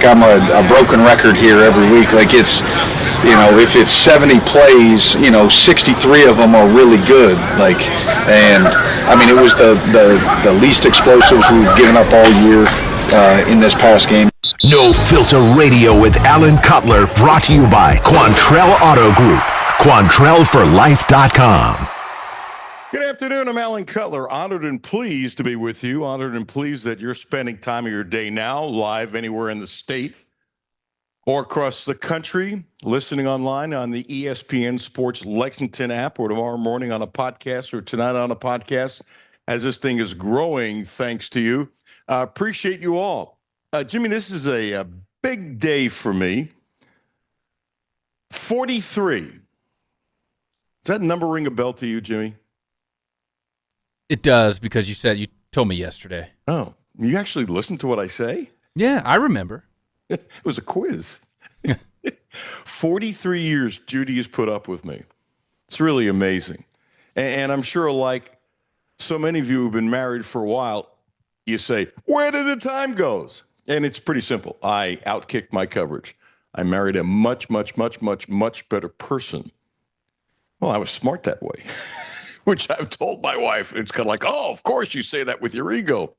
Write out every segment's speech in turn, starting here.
I'm a broken record here every week. Like if it's 70 plays, 63 of them are really good. And I mean, it was the least explosives we've given up all year in this past game. No Filter Radio with Alan Cutler, brought to you by Quantrell Auto Group. QuantrellForLife.com. Good afternoon. I'm Alan Cutler. Honored and pleased to be with you. Honored and pleased that you're spending time of your day now, live anywhere in the state or across the country, listening online on the ESPN Sports Lexington app, or tomorrow morning on a podcast, or tonight on a podcast, as this thing is growing, thanks to you. Appreciate you all. Jimmy, this is a big day for me. 43. Does that number ring a bell to you, Jimmy? It does, because you told me yesterday. Oh, you actually listened to what I say? Yeah, I remember. It was a quiz. 43 years Judy has put up with me. It's really amazing. And I'm sure, like so many of you who've been married for a while, you say, where did the time go? And it's pretty simple. I outkicked my coverage. I married a much, much, much, much, much better person. Well, I was smart that way, which I've told my wife. It's kind of like, oh, of course you say that with your ego.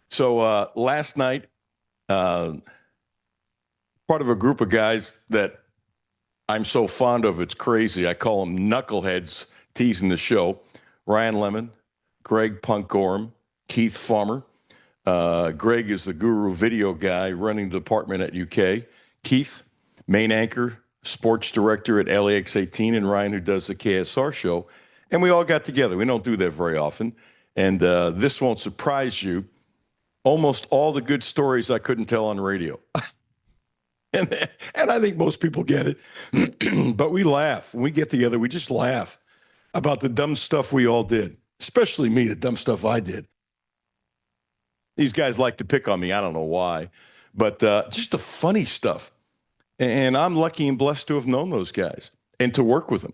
So last night, part of a group of guys that I'm so fond of, it's crazy. I call them knuckleheads, teasing the show. Ryan Lemon, Greg Punk Gorham, Keith Farmer. Greg is the guru video guy running the department at UK. Keith, main anchor, sports director at LAX 18, and Ryan, who does the KSR show. And we all got together. We don't do that very often. And this won't surprise you. Almost all the good stories I couldn't tell on radio. and I think most people get it. But we laugh. When we get together, we just laugh about the dumb stuff we all did. Especially me, the dumb stuff I did. These guys like to pick on me. I don't know why. But just the funny stuff. And I'm lucky and blessed to have known those guys and to work with them.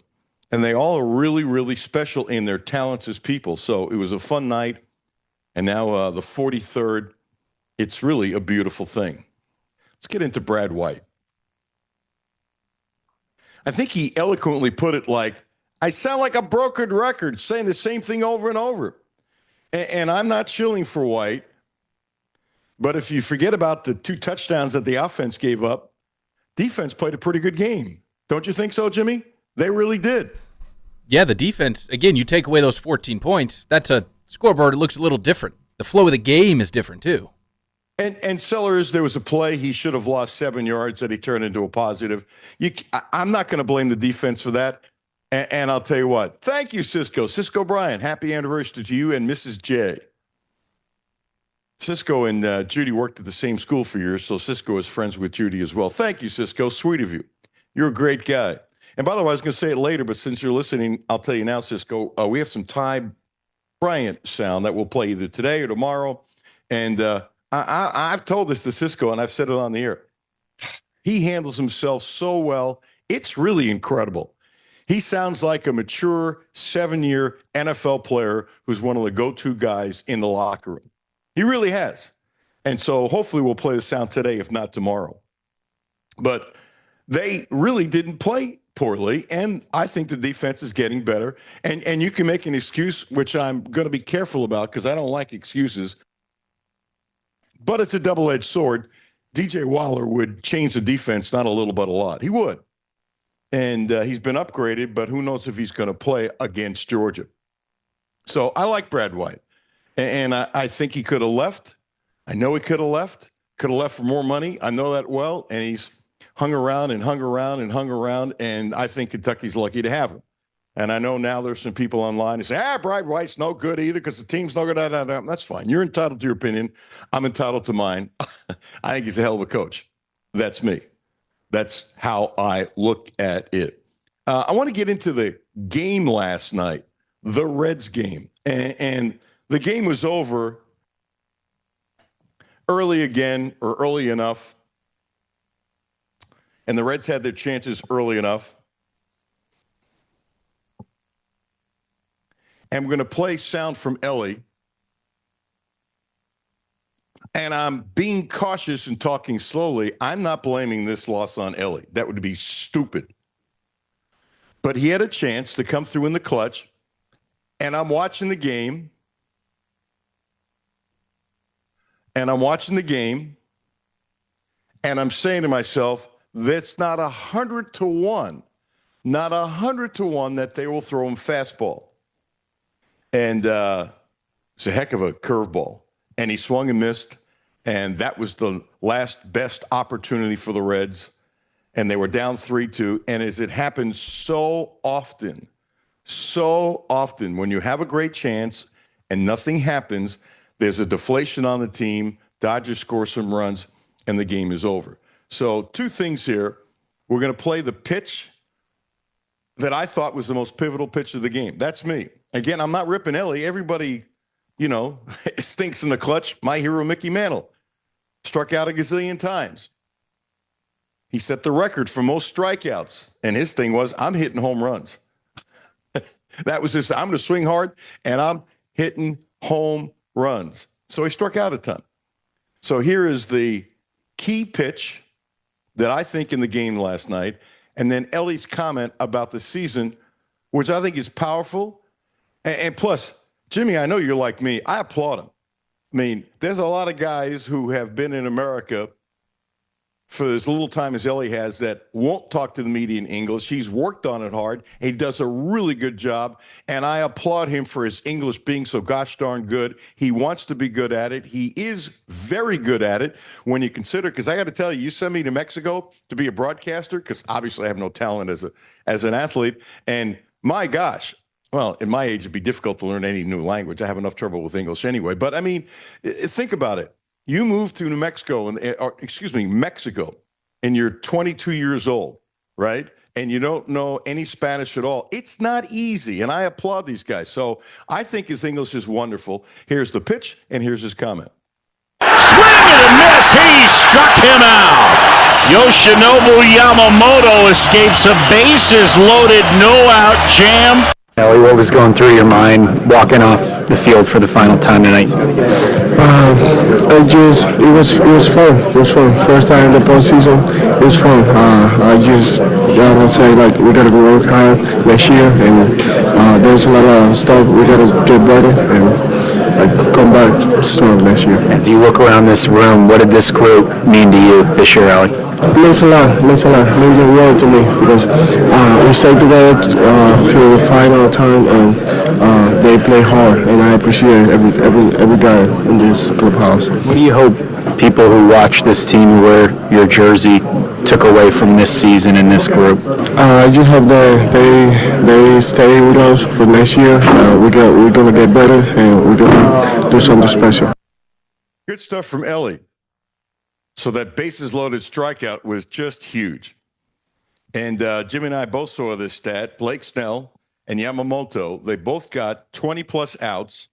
And they all are really, really special in their talents as people. So it was a fun night. And now the 43rd, it's really a beautiful thing. Let's get into Brad White. I think he eloquently put it like, I sound like a broken record saying the same thing over and over. And I'm not shilling for White. But if you forget about the 2 touchdowns that the offense gave up, defense played a pretty good game. Don't you think so, Jimmy? They really did. Yeah, the defense, again, you take away those 14 points, that's a scoreboard. It looks a little different. The flow of the game is different, too. And Sellers, there was a play he should have lost 7 yards that he turned into a positive. I'm not going to blame the defense for that. And I'll tell you what. Thank you, Cisco. Cisco Bryan, happy anniversary to you and Mrs. J. Cisco and Judy worked at the same school for years, so Cisco is friends with Judy as well. Thank you, Cisco. Sweet of you. You're a great guy. And by the way, I was going to say it later, but since you're listening, I'll tell you now, Cisco, we have some Ty Bryant sound that we'll play either today or tomorrow. And I've told this to Cisco, and I've said it on the air. He handles himself so well. It's really incredible. He sounds like a mature 7-year NFL player who's one of the go-to guys in the locker room. He really has. And so hopefully we'll play the sound today, if not tomorrow. But they really didn't play poorly, and I think the defense is getting better. And you can make an excuse, which I'm going to be careful about because I don't like excuses. But it's a double-edged sword. DJ Waller would change the defense, not a little but a lot. He would. And he's been upgraded, but who knows if he's going to play against Georgia. So I like Brad White. And I think he could have left. I know he could have left. Could have left for more money. I know that well. And he's hung around and hung around and hung around. And I think Kentucky's lucky to have him. And I know now there's some people online who say, Brad White's no good either because the team's no good. That's fine. You're entitled to your opinion. I'm entitled to mine. I think he's a hell of a coach. That's me. That's how I look at it. I want to get into the game last night, the Reds game. And the game was over early again, or early enough. And the Reds had their chances early enough. And we're going to play sound from Ellie and I'm being cautious and talking slowly, I'm not blaming this loss on Ellie. That would be stupid. But he had a chance to come through in the clutch, and I'm watching the game, and I'm saying to myself, that's not 100-1, not 100-1 that they will throw him fastball. And it's a heck of a curveball. And he swung and missed, and that was the last best opportunity for the Reds. And they were down 3-2. And as it happens so often, when you have a great chance and nothing happens, there's a deflation on the team, Dodgers score some runs, and the game is over. So 2 things here. We're going to play the pitch that I thought was the most pivotal pitch of the game. That's me. Again, I'm not ripping Ellie. Everybody, stinks in the clutch. My hero, Mickey Mantle, struck out a gazillion times. He set the record for most strikeouts. And his thing was, I'm hitting home runs. That was his, I'm going to swing hard, and I'm hitting home runs. So he struck out a ton. So here is the key pitch that I think in the game last night. And then Ellie's comment about the season, which I think is powerful. And plus, Jimmy, I know you're like me. I applaud him. I mean, there's a lot of guys who have been in America for as little time as Ellie has that won't talk to the media in English. He's worked on it hard. He does a really good job, and I applaud him for his English being so gosh darn good. He wants to be good at it. He is very good at it when you consider, because I got to tell you, you send me to Mexico to be a broadcaster, because obviously I have no talent as an athlete, and my gosh, well, at my age, it'd be difficult to learn any new language. I have enough trouble with English anyway. But, I mean, think about it. You move to Mexico, and you're 22 years old, right? And you don't know any Spanish at all. It's not easy, and I applaud these guys. So I think his English is wonderful. Here's the pitch, and here's his comment. Swing and a miss. He struck him out. Yoshinobu Yamamoto escapes a bases-loaded, no-out jam. Ellie, what was going through your mind walking off the field for the final time tonight? It was fun. It was fun. First time in the postseason, it was fun. I would say we gotta work hard next year, and there's a lot of stuff we gotta get better and come back strong next year. As you look around this room, what did this group mean to you this year, Ellie? It means a lot. Means the world to me, because we stayed together till the final time, and they play hard, and I appreciate every guy in this clubhouse. What do you hope people who watch this team who wear your jersey took away from this season in this group? I just hope that they stay with us for next year. We're gonna get better, and we're gonna do something special. Good stuff from Ellie. So that bases-loaded strikeout was just huge. And Jimmy and I both saw this stat. Blake Snell and Yamamoto, they both got 20-plus outs.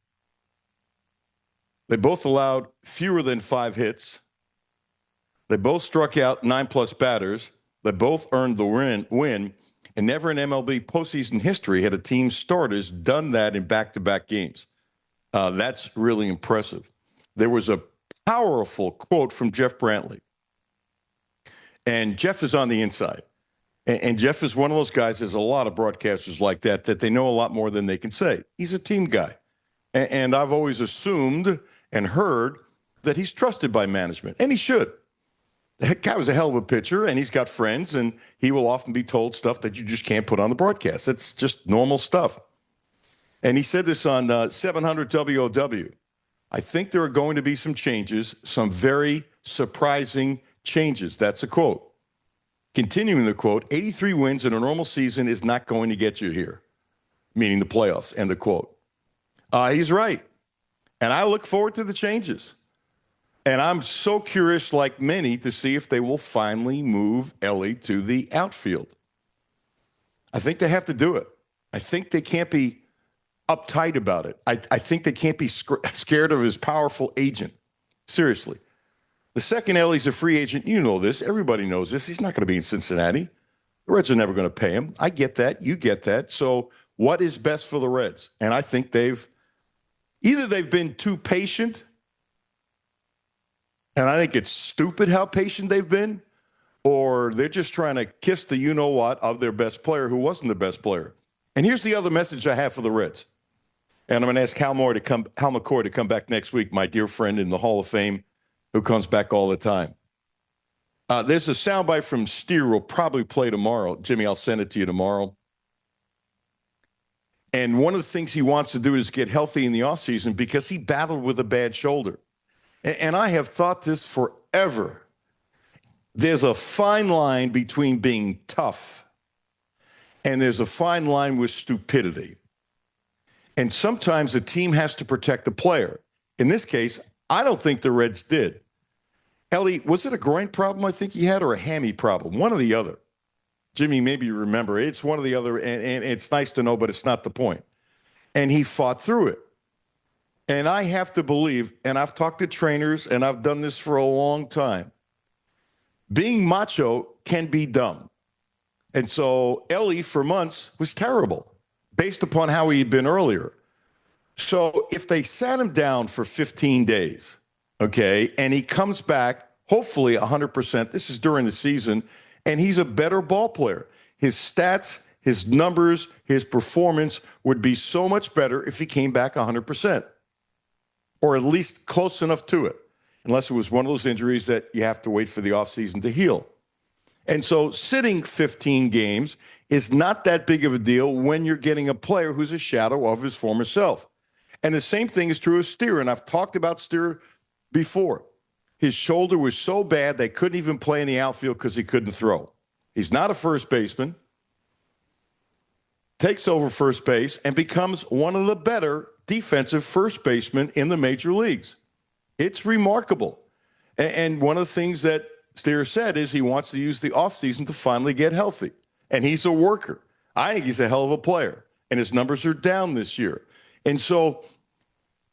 They both allowed fewer than 5 hits. They both struck out 9-plus batters. They both earned the win. And never in MLB postseason history had a team's starters done that in back-to-back games. That's really impressive. There was a powerful quote from Jeff Brantley. And Jeff is on the inside. And Jeff is one of those guys, there's a lot of broadcasters like that they know a lot more than they can say. He's a team guy. And I've always assumed and heard that he's trusted by management. And he should. The guy was a hell of a pitcher, and he's got friends, and he will often be told stuff that you just can't put on the broadcast. It's just normal stuff. And he said this on 700 WOW. I think there are going to be some changes, some very surprising changes. That's a quote. Continuing the quote, 83 wins in a normal season is not going to get you here, meaning the playoffs, end the quote. He's right. And I look forward to the changes. And I'm so curious, like many, to see if they will finally move Ellie to the outfield. I think they have to do it. I think they can't be uptight about it. I think they can't be scared of his powerful agent. Seriously. The second Ellie's a free agent, you know this. Everybody knows this. He's not going to be in Cincinnati. The Reds are never going to pay him. I get that. You get that. So what is best for the Reds? And I think they've been too patient, And I think it's stupid how patient they've been, or they're just trying to kiss the you-know-what of their best player who wasn't the best player. And here's the other message I have for the Reds. And I'm going to ask Hal McCoy to come back next week, my dear friend in the Hall of Fame who comes back all the time. There's a soundbite from Steer we'll probably play tomorrow. Jimmy, I'll send it to you tomorrow. And one of the things he wants to do is get healthy in the offseason because he battled with a bad shoulder. And I have thought this forever. There's a fine line between being tough and there's a fine line with stupidity. And sometimes the team has to protect the player. In this case, I don't think the Reds did. Ellie, was it a groin problem I think he had or a hammy problem? One or the other. Jimmy, maybe you remember. It's one or the other, and it's nice to know, but it's not the point. And he fought through it. And I have to believe, and I've talked to trainers, and I've done this for a long time, being macho can be dumb. And so Ellie, for months, was terrible based upon how he had been earlier. So if they sat him down for 15 days, okay, and he comes back, hopefully 100%, this is during the season, and he's a better ball player. His stats, his numbers, his performance would be so much better if he came back 100%, or at least close enough to it, unless it was one of those injuries that you have to wait for the offseason to heal. And so sitting 15 games is not that big of a deal when you're getting a player who's a shadow of his former self. And the same thing is true of Steer, and I've talked about Steer before. His shoulder was so bad they couldn't even play in the outfield because he couldn't throw. He's not a first baseman, takes over first base, and becomes one of the better defensive first basemen in the major leagues. It's remarkable. And one of the things that Steer said is he wants to use the offseason to finally get healthy. And he's a worker. I think he's a hell of a player. And his numbers are down this year. And so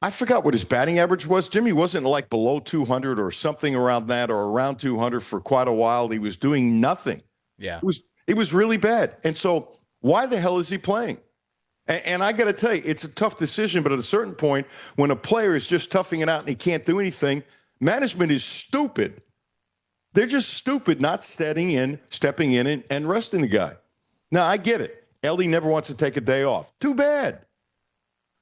I forgot what his batting average was. Jimmy wasn't like below 200 or something around that or around 200 for quite a while. He was doing nothing. Yeah. It was really bad. And so why the hell is he playing? And I got to tell you, it's a tough decision. But at a certain point, when a player is just toughing it out and he can't do anything, management is stupid. They're just stupid not stepping in and resting the guy. Now, I get it. Ellie never wants to take a day off. Too bad.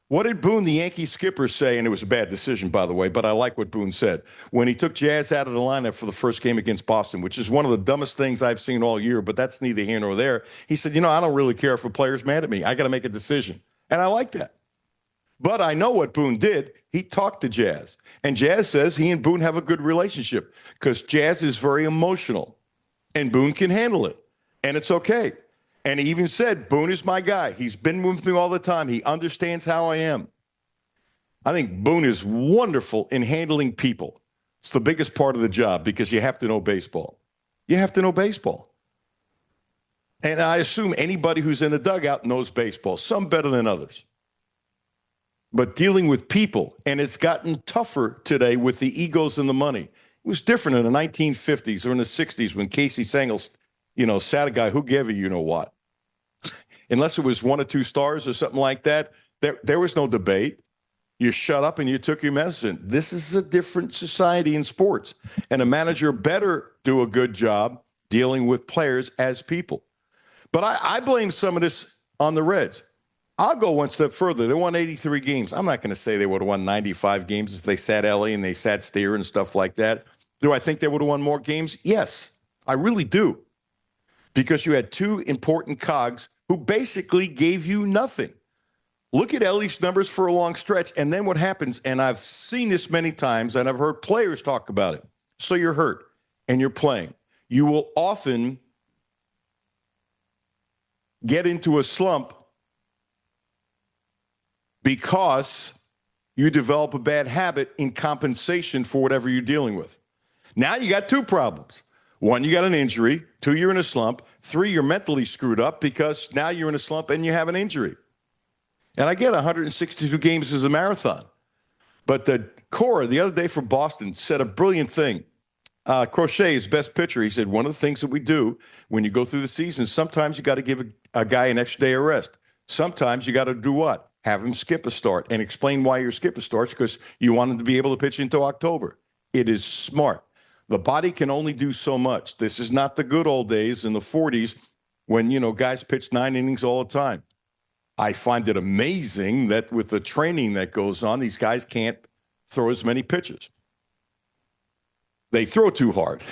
What did Boone, the Yankee skipper, say? And it was a bad decision, by the way, but I like what Boone said. When he took Jazz out of the lineup for the first game against Boston, which is one of the dumbest things I've seen all year, but that's neither here nor there. He said, I don't really care if a player's mad at me. I got to make a decision. And I like that. But I know what Boone did. He talked to Jazz. And Jazz says he and Boone have a good relationship because Jazz is very emotional. And Boone can handle it. And it's okay. And he even said, Boone is my guy. He's been with me all the time. He understands how I am. I think Boone is wonderful in handling people. It's the biggest part of the job because you have to know baseball. You have to know baseball. And I assume anybody who's in the dugout knows baseball, some better than others. But dealing with people, and it's gotten tougher today with the egos and the money. It was different in the 1950s or in the 60s when Casey Stengel, sat a guy who gave a you-know-what. Unless it was one or two stars or something like that, there was no debate. You shut up and you took your medicine. This is a different society in sports. And a manager better do a good job dealing with players as people. But I blame some of this on the Reds. I'll go one step further. They won 83 games. I'm not going to say they would have won 95 games if they sat Ellie and they sat Steer and stuff like that. Do I think they would have won more games? Yes, I really do. Because you had two important cogs who basically gave you nothing. Look at Ellie's numbers for a long stretch, and then what happens, and I've seen this many times, and I've heard players talk about it. So you're hurt, and you're playing. You will often get into a slump because you develop a bad habit in compensation for whatever you're dealing with. Now you got two problems. One, you got an injury. Two, you're in a slump. Three, you're mentally screwed up because now you're in a slump and you have an injury. And I get 162 games is a marathon. But the Cora, the other day from Boston, said a brilliant thing. Crochet, his best pitcher, he said, one of the things that we do when you go through the season, sometimes you got to give a guy an extra day of rest. Sometimes you got to do what? Have him skip a start and explain why you're skipping starts because you want him to be able to pitch into October. It is smart. The body can only do so much. This is not the good old days in the 40s when, guys pitched 9 innings all the time. I find it amazing that with the training that goes on, these guys can't throw as many pitches. They throw too hard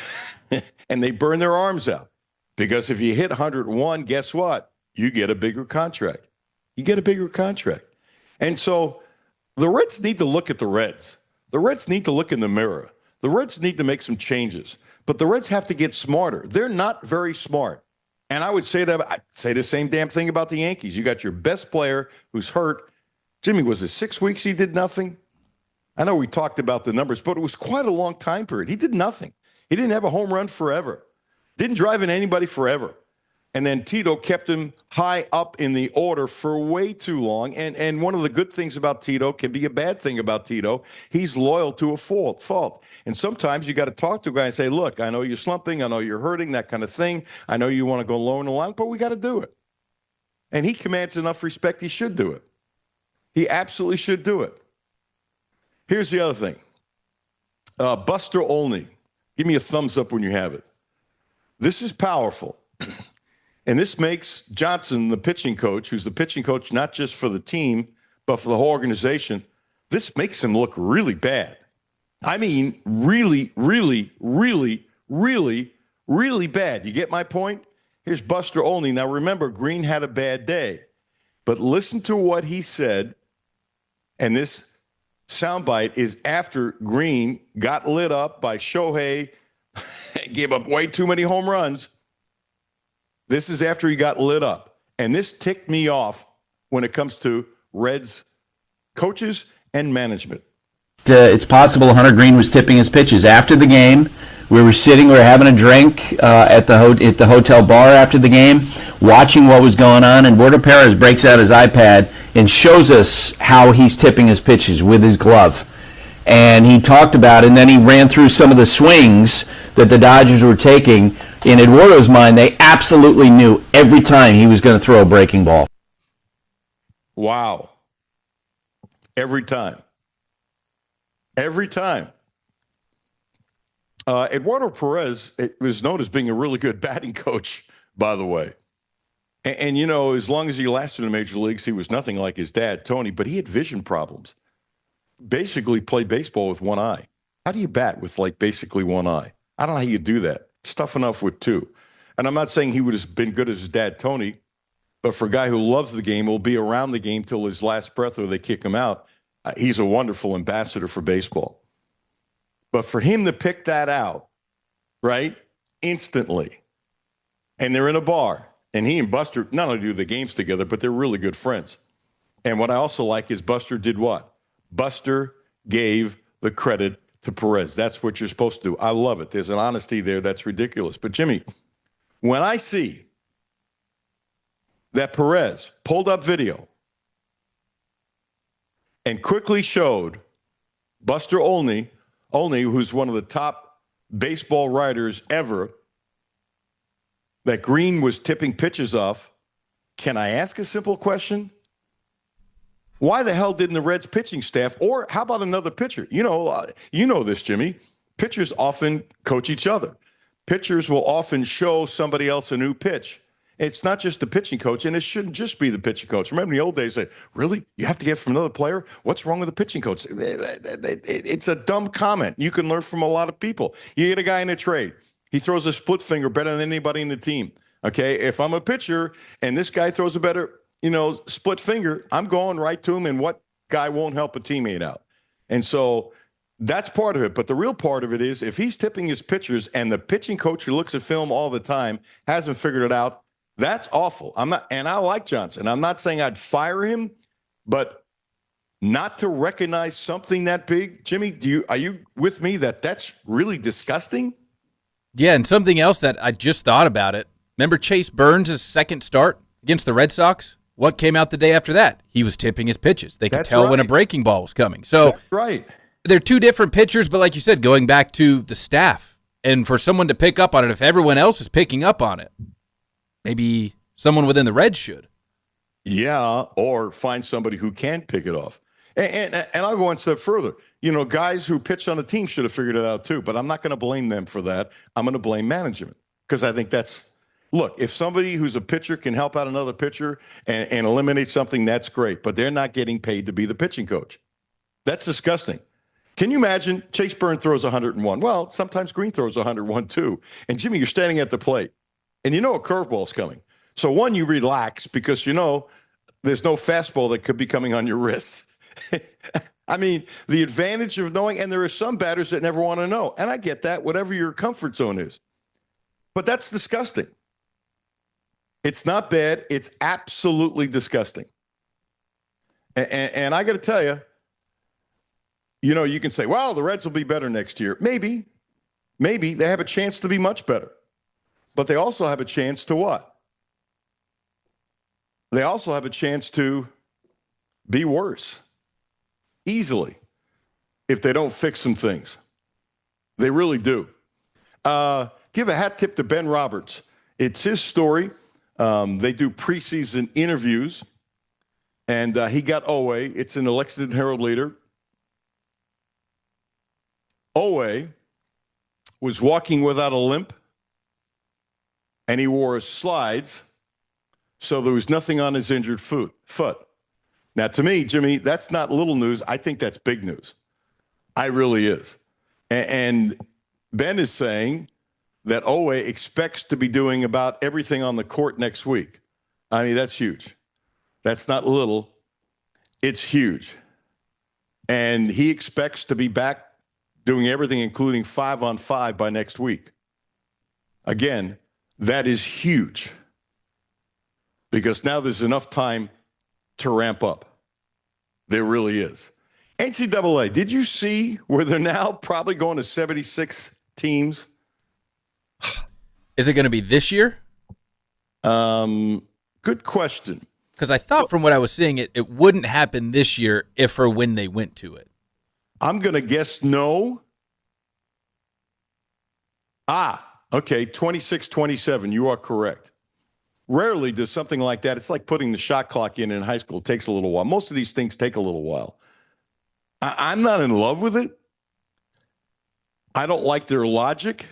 and they burn their arms out. Because if you hit 101, guess what? You get a bigger contract. And so the Reds need to look at the Reds. The Reds need to look in the mirror. The Reds need to make some changes. But the Reds have to get smarter. They're not very smart. And I'd say the same damn thing about the Yankees. You got your best player who's hurt. Jimmy, was it 6 weeks he did nothing? I know we talked about the numbers, but it was quite a long time period. He did nothing. He didn't have a home run forever. Didn't drive in anybody forever. And then Tito kept him high up in the order for way too long. And one of the good things about Tito can be a bad thing about Tito. He's loyal to a fault. And sometimes you got to talk to a guy and say, look, I know you're slumping. I know you're hurting, that kind of thing. I know you want to go lower in the line, but we got to do it. And he commands enough respect. He should do it. He absolutely should do it. Here's the other thing. Buster Olney. Give me a thumbs up when you have it. This is powerful. And this makes Johnson, the pitching coach, who's the pitching coach not just for the team, but for the whole organization, this makes him look really bad. I mean, really, really, really, really, really bad. You get my point? Here's Buster Olney. Now, remember, Green had a bad day. But listen to what he said, and this soundbite is after Green got lit up by Shohei, gave up way too many home runs. This is after he got lit up. And this ticked me off when it comes to Reds coaches and management. It's possible Hunter Green was tipping his pitches. After the game, we were having a drink at the hotel bar after the game, watching what was going on, and Eduardo Perez breaks out his iPad and shows us how he's tipping his pitches with his glove. And he talked about it, and then he ran through some of the swings that the Dodgers were taking. In Eduardo's mind, they absolutely knew every time he was going to throw a breaking ball. Wow. Every time. Eduardo Perez was known as being a really good batting coach, by the way. And as long as he lasted in the major leagues, he was nothing like his dad, Tony, but he had vision problems. Basically played baseball with one eye. How do you bat with basically one eye? I don't know how you do that. It's tough enough with two. And I'm not saying he would have been good as his dad, Tony, but for a guy who loves the game, will be around the game till his last breath or they kick him out, he's a wonderful ambassador for baseball. But for him to pick that out, right, instantly, and they're in a bar, and he and Buster not only do the games together, but they're really good friends. And what I also like is Buster did what? Buster gave the credit to Perez. That's what you're supposed to do. I love it. There's an honesty there that's ridiculous. But, Jimmy, when I see that Perez pulled up video and quickly showed Buster Olney, who's one of the top baseball writers ever, that Green was tipping pitches off, can I ask a simple question? Why the hell didn't the Reds pitching staff, or how about another pitcher? You know this, Jimmy. Pitchers often coach each other. Pitchers will often show somebody else a new pitch. It's not just the pitching coach, and it shouldn't just be the pitching coach. Remember in the old days, really? You have to get from another player? What's wrong with the pitching coach? It's a dumb comment. You can learn from a lot of people. You get a guy in a trade. He throws a split finger better than anybody in the team. Okay, if I'm a pitcher and this guy throws a better split finger, I'm going right to him, and what guy won't help a teammate out? And so that's part of it. But the real part of it is if he's tipping his pitchers and the pitching coach who looks at film all the time hasn't figured it out, that's awful. And I like Johnson. I'm not saying I'd fire him, but not to recognize something that big, Jimmy, are you with me that that's really disgusting? Yeah, and something else that I just thought about it. Remember Chase Burns' second start against the Red Sox? What came out the day after that? He was tipping his pitches. They could tell when a breaking ball was coming. So that's right. They're two different pitchers, but like you said, going back to the staff, and for someone to pick up on it, if everyone else is picking up on it, maybe someone within the Reds should. Yeah, or find somebody who can pick it off. And I'll go one step further. guys who pitch on the team should have figured it out too, but I'm not going to blame them for that. I'm going to blame management because I think look, if somebody who's a pitcher can help out another pitcher and eliminate something, that's great, but they're not getting paid to be the pitching coach. That's disgusting. Can you imagine Chase Burns throws 101? Well, sometimes Green throws 101 too. And Jimmy, you're standing at the plate and a curveball's coming. So one, you relax because there's no fastball that could be coming on your wrist. I mean, the advantage of knowing, and there are some batters that never want to know. And I get that, whatever your comfort zone is. But that's disgusting. It's not bad. It's absolutely disgusting. And I got to tell you, you can say, well, the Reds will be better next year. Maybe. They have a chance to be much better. But they also have a chance to what? They also have a chance to be worse. Easily. If they don't fix some things. They really do. Give a hat tip to Ben Roberts. It's his story. They do preseason interviews. And he got Owe. It's in the Lexington Herald Leader. Owe was walking without a limp, and he wore slides, so there was nothing on his injured foot. Now, to me, Jimmy, that's not little news. I think that's big news. I really is. And Ben is saying that Owe expects to be doing about everything on the court next week. I mean, that's huge. That's not little. It's huge. And he expects to be back doing everything, including 5-on-5 by next week. Again, that is huge because now there's enough time to ramp up. There really is. NCAA, did you see where they're now probably going to 76 teams? Is it going to be this year? Good question. Because I thought from what I was seeing, it wouldn't happen this year if or when they went to it. I'm going to guess no. Okay, 26-27. You are correct. Rarely does something like that. It's like putting the shot clock in high school. It takes a little while. Most of these things take a little while. I'm not in love with it. I don't like their logic.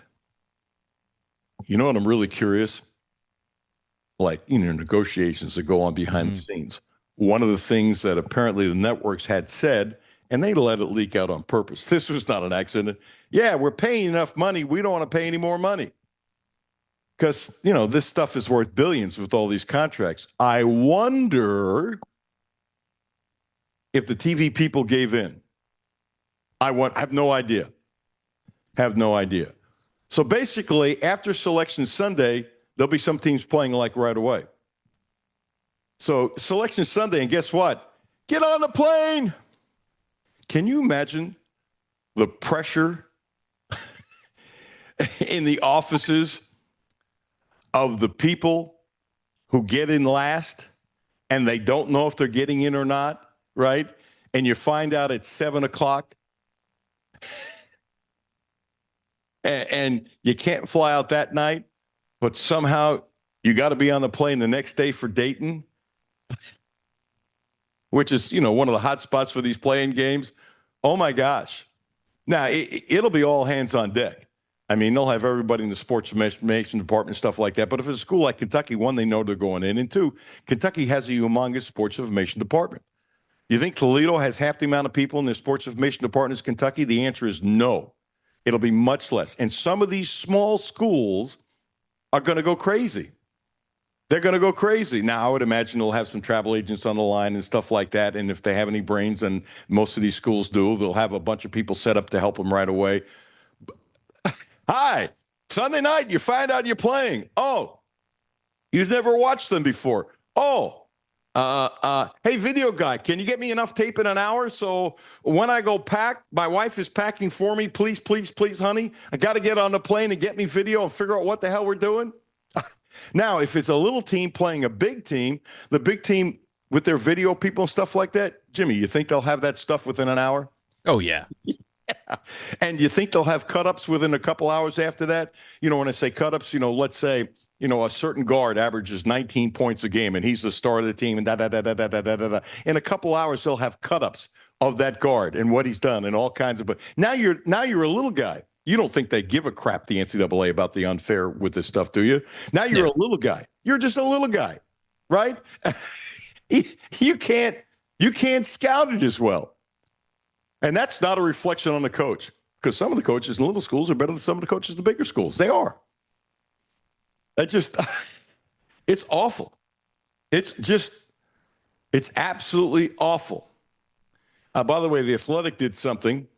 You know what? I'm really curious. Negotiations that go on behind the scenes. One of the things that apparently the networks had said, and they let it leak out on purpose. This was not an accident. Yeah, we're paying enough money. We don't want to pay any more money. Because, this stuff is worth billions with all these contracts. I wonder if the TV people gave in. I have no idea. So basically, after Selection Sunday, there'll be some teams playing right away. So Selection Sunday, and guess what? Get on the plane. Can you imagine the pressure in the offices of the people who get in last and they don't know if they're getting in or not, right? And you find out at 7 o'clock and you can't fly out that night, but somehow you got to be on the plane the next day for Dayton, which is, one of the hot spots for these playing games. Oh, my gosh. Now, it'll be all hands on deck. I mean, they'll have everybody in the sports information department, stuff like that. But if it's a school like Kentucky, one, they know they're going in. And two, Kentucky has a humongous sports information department. You think Toledo has half the amount of people in their sports information department as Kentucky? The answer is no. It'll be much less. And some of these small schools are going to go crazy. They're going to go crazy. Now, I would imagine they'll have some travel agents on the line and stuff like that. And if they have any brains, and most of these schools do, they'll have a bunch of people set up to help them right away. Hi, Sunday night, you find out you're playing. Oh, you've never watched them before. Oh, hey, video guy, can you get me enough tape in an hour? So when I go pack, my wife is packing for me. Please, please, please, honey. I got to get on the plane and get me video and figure out what the hell we're doing. Now, if it's a little team playing a big team, the big team with their video people and stuff like that, Jimmy, you think they'll have that stuff within an hour? Oh, yeah. Yeah. And you think they'll have cut-ups within a couple hours after that? When I say cut-ups, let's say, a certain guard averages 19 points a game and he's the star of the team and da-da-da-da-da-da-da-da. In a couple hours, they'll have cut-ups of that guard and what he's done and all kinds of. But now you're a little guy. You don't think they give a crap, the NCAA, about the unfair with this stuff, do you? Now you're a little guy. You're just a little guy, right? You can't scout it as well. And that's not a reflection on the coach, because some of the coaches in little schools are better than some of the coaches in the bigger schools. They are. That just, it's awful. It's absolutely awful. By the way, The Athletic did something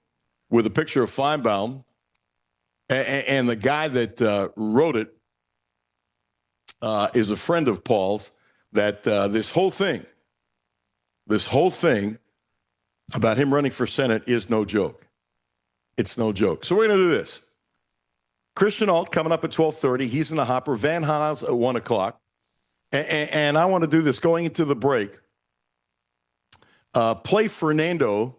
with a picture of Feinbaum, and the guy that wrote it is a friend of Paul's, that this whole thing about him running for Senate is no joke. It's no joke. So we're going to do this. Christian Alt coming up at 12:30. He's in the hopper. Van Haas at 1 o'clock. And I want to do this going into the break. Play Fernando.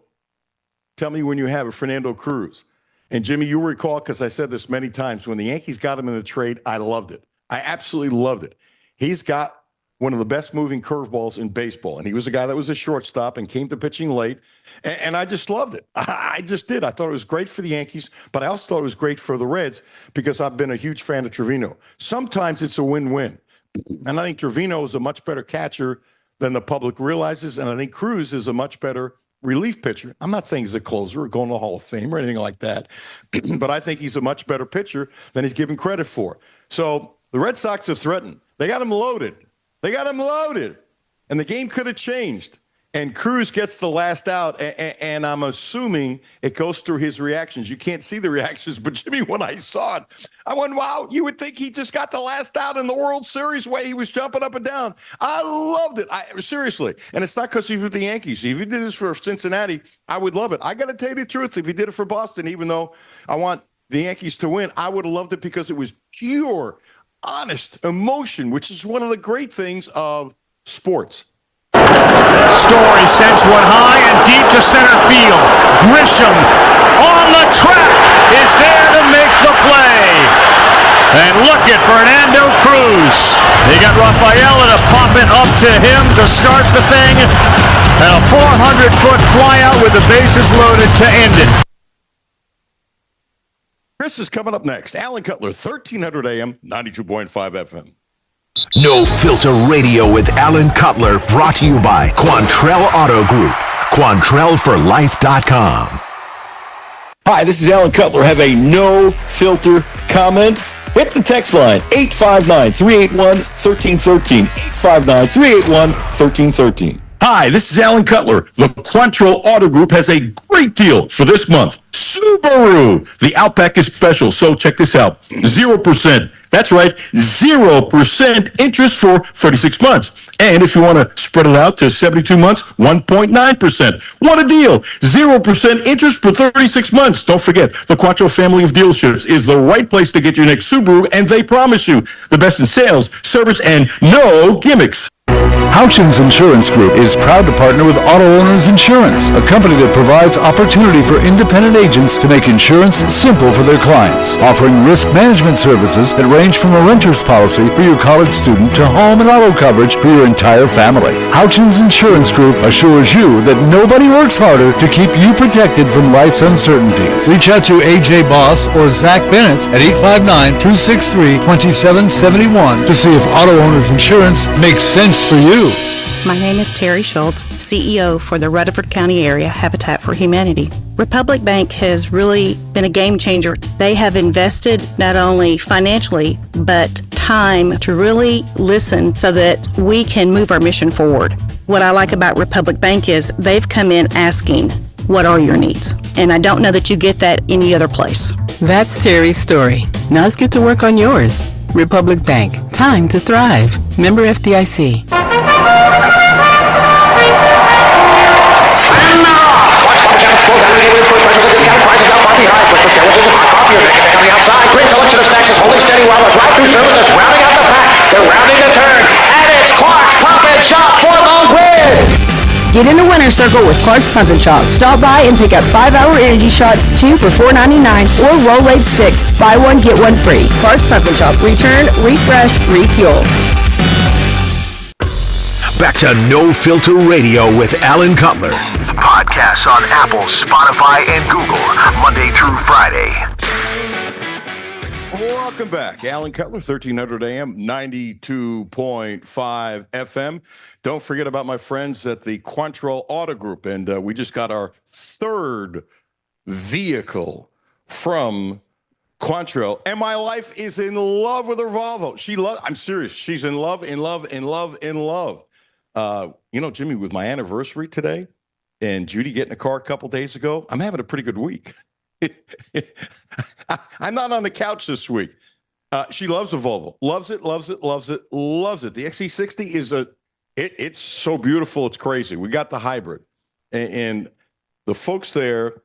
Tell me when you have a Fernando Cruz. And Jimmy, you recall, because I said this many times, when the Yankees got him in the trade, I loved it. I absolutely loved it. He's got one of the best moving curveballs in baseball. And he was a guy that was a shortstop and came to pitching late. And I just loved it. I just did. I thought it was great for the Yankees, but I also thought it was great for the Reds because I've been a huge fan of Trevino. Sometimes it's a win-win. And I think Trevino is a much better catcher than the public realizes. And I think Cruz is a much better relief pitcher. I'm not saying he's a closer or going to the Hall of Fame or anything like that, but I think he's a much better pitcher than he's given credit for. So the Red Sox are threatened. They got him loaded. And the game could have changed. And Cruz gets the last out, and I'm assuming it goes through his reactions. You can't see the reactions, but Jimmy, when I saw it, I went, wow, you would think he just got the last out in the World Series way he was jumping up and down. I loved it. Seriously. And it's not because he's with the Yankees. If he did this for Cincinnati, I would love it. I got to tell you the truth. If he did it for Boston, even though I want the Yankees to win, I would have loved it because it was pure, honest emotion, which is one of the great things of sports. Story sends one high and deep to center field. Grisham on the track is there to make the play. And look at Fernando Cruz. They got Rafaela to pop it up to him to start the thing. And a 400-foot flyout with the bases loaded to end it. Chris is coming up next. Alan Cutler, 1300 AM, 92.5 FM. No Filter Radio with Alan Cutler, brought to you by Quantrell Auto Group. QuantrellForLife.com. Hi, this is Alan Cutler. Have a no filter comment? Hit the text line, 859-381-1313. 859-381-1313. Hi, this is Alan Cutler. The Quantrell Auto Group has a great deal for this month. Subaru. The Outback is special, so check this out. 0%. That's right, 0% interest for 36 months. And if you want to spread it out to 72 months, 1.9%. What a deal. 0% interest for 36 months. Don't forget, the Quantrell family of dealerships is the right place to get your next Subaru, and they promise you the best in sales, service, and no gimmicks. Houchins Insurance Group is proud to partner with Auto Owners Insurance, a company that provides opportunity for independent agents to make insurance simple for their clients, offering risk management services that range from a renter's policy for your college student to home and auto coverage for your entire family. Houchins Insurance Group assures you that nobody works harder to keep you protected from life's uncertainties. Reach out to AJ Boss or Zach Bennett at 859-263-2771 to see if Auto Owners Insurance makes sense for you. My name is Terry Schultz, CEO for the Rutherford County Area Habitat for Humanity. Republic Bank has really been a game changer. They have invested not only financially, but time to really listen so that we can move our mission forward. What I like about Republic Bank is they've come in asking, what are your needs? And I don't know that you get that any other place. That's Terry's story. Now let's get to work on yours. Republic Bank. Time to thrive. Member FDIC. Great selection of snacks is holding steady while the drive-thru service is rounding out the pack. They're rounding the turn, and it's Clark's Pump and Shop for the win! Get in the winner's circle with Clark's Pump and Shop. Stop by and pick up 5-hour energy shots, 2 for $4.99, or Rolade sticks, buy one, get one free. Clark's Pump and Shop. Return, refresh, refuel. Back to No Filter Radio with Alan Cutler. Podcast. podcasts on Apple, Spotify, and Google, Monday through Friday. Welcome back. Alan Cutler, 1300 AM, 92.5 FM. Don't forget about my friends at the Quantrell Auto Group. And we just got our third vehicle from Quantrell. And my wife is in love with her Volvo. I'm serious. She's in love. Jimmy, with my anniversary today and Judy getting a car a couple days ago, I'm having a pretty good week. I'm not on the couch this week. She loves a Volvo. Loves it. The XC60 is it's so beautiful. It's crazy. We got the hybrid. And the folks there,